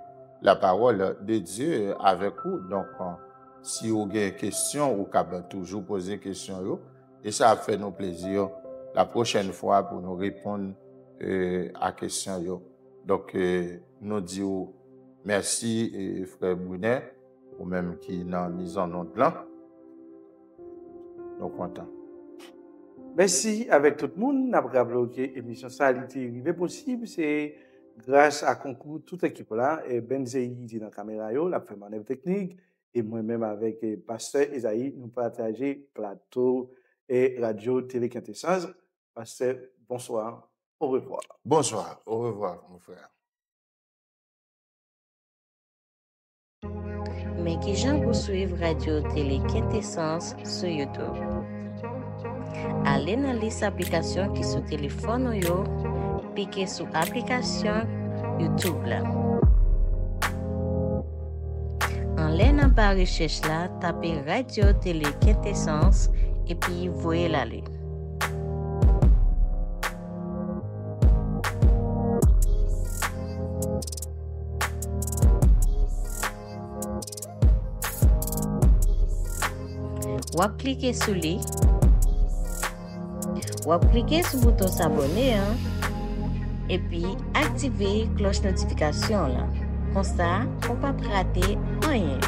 la parole de Dieu avec vous. Donc, si vous avez des questions, vous pouvez toujours poser des questions. Et ça fait nos plaisir la prochaine fois pour nous répondre à questions. Donc, nous disons merci, frère Brunet, ou même qui n'a mis en nom de l'an. Donc, content. Merci avec tout le monde. Nous avons bloqué l'émission Salité arrivé possible. C'est grâce à concours toute l'équipe là. Et Benzeï dit dans la caméra, la fait manœuvre technique. Et moi-même avec pasteur Isaïe, nous partageons plateau et radio télé Quintessence. Pasteur, bonsoir. Au revoir. Bonsoir. Au revoir, mon frère. Mais qui j'en vous suivre radio télé Quintessence sur YouTube. Allez dans liste application qui sur téléphone yo, piquez sur application YouTube là. En par recherche là, tapez Radio Télé Quintessence et puis voyez l'aller. Ou cliquez sur lui. Ou cliquez sur le bouton s'abonner et puis activez cloche notification là. Comme ça, on ne peut pas rater rien.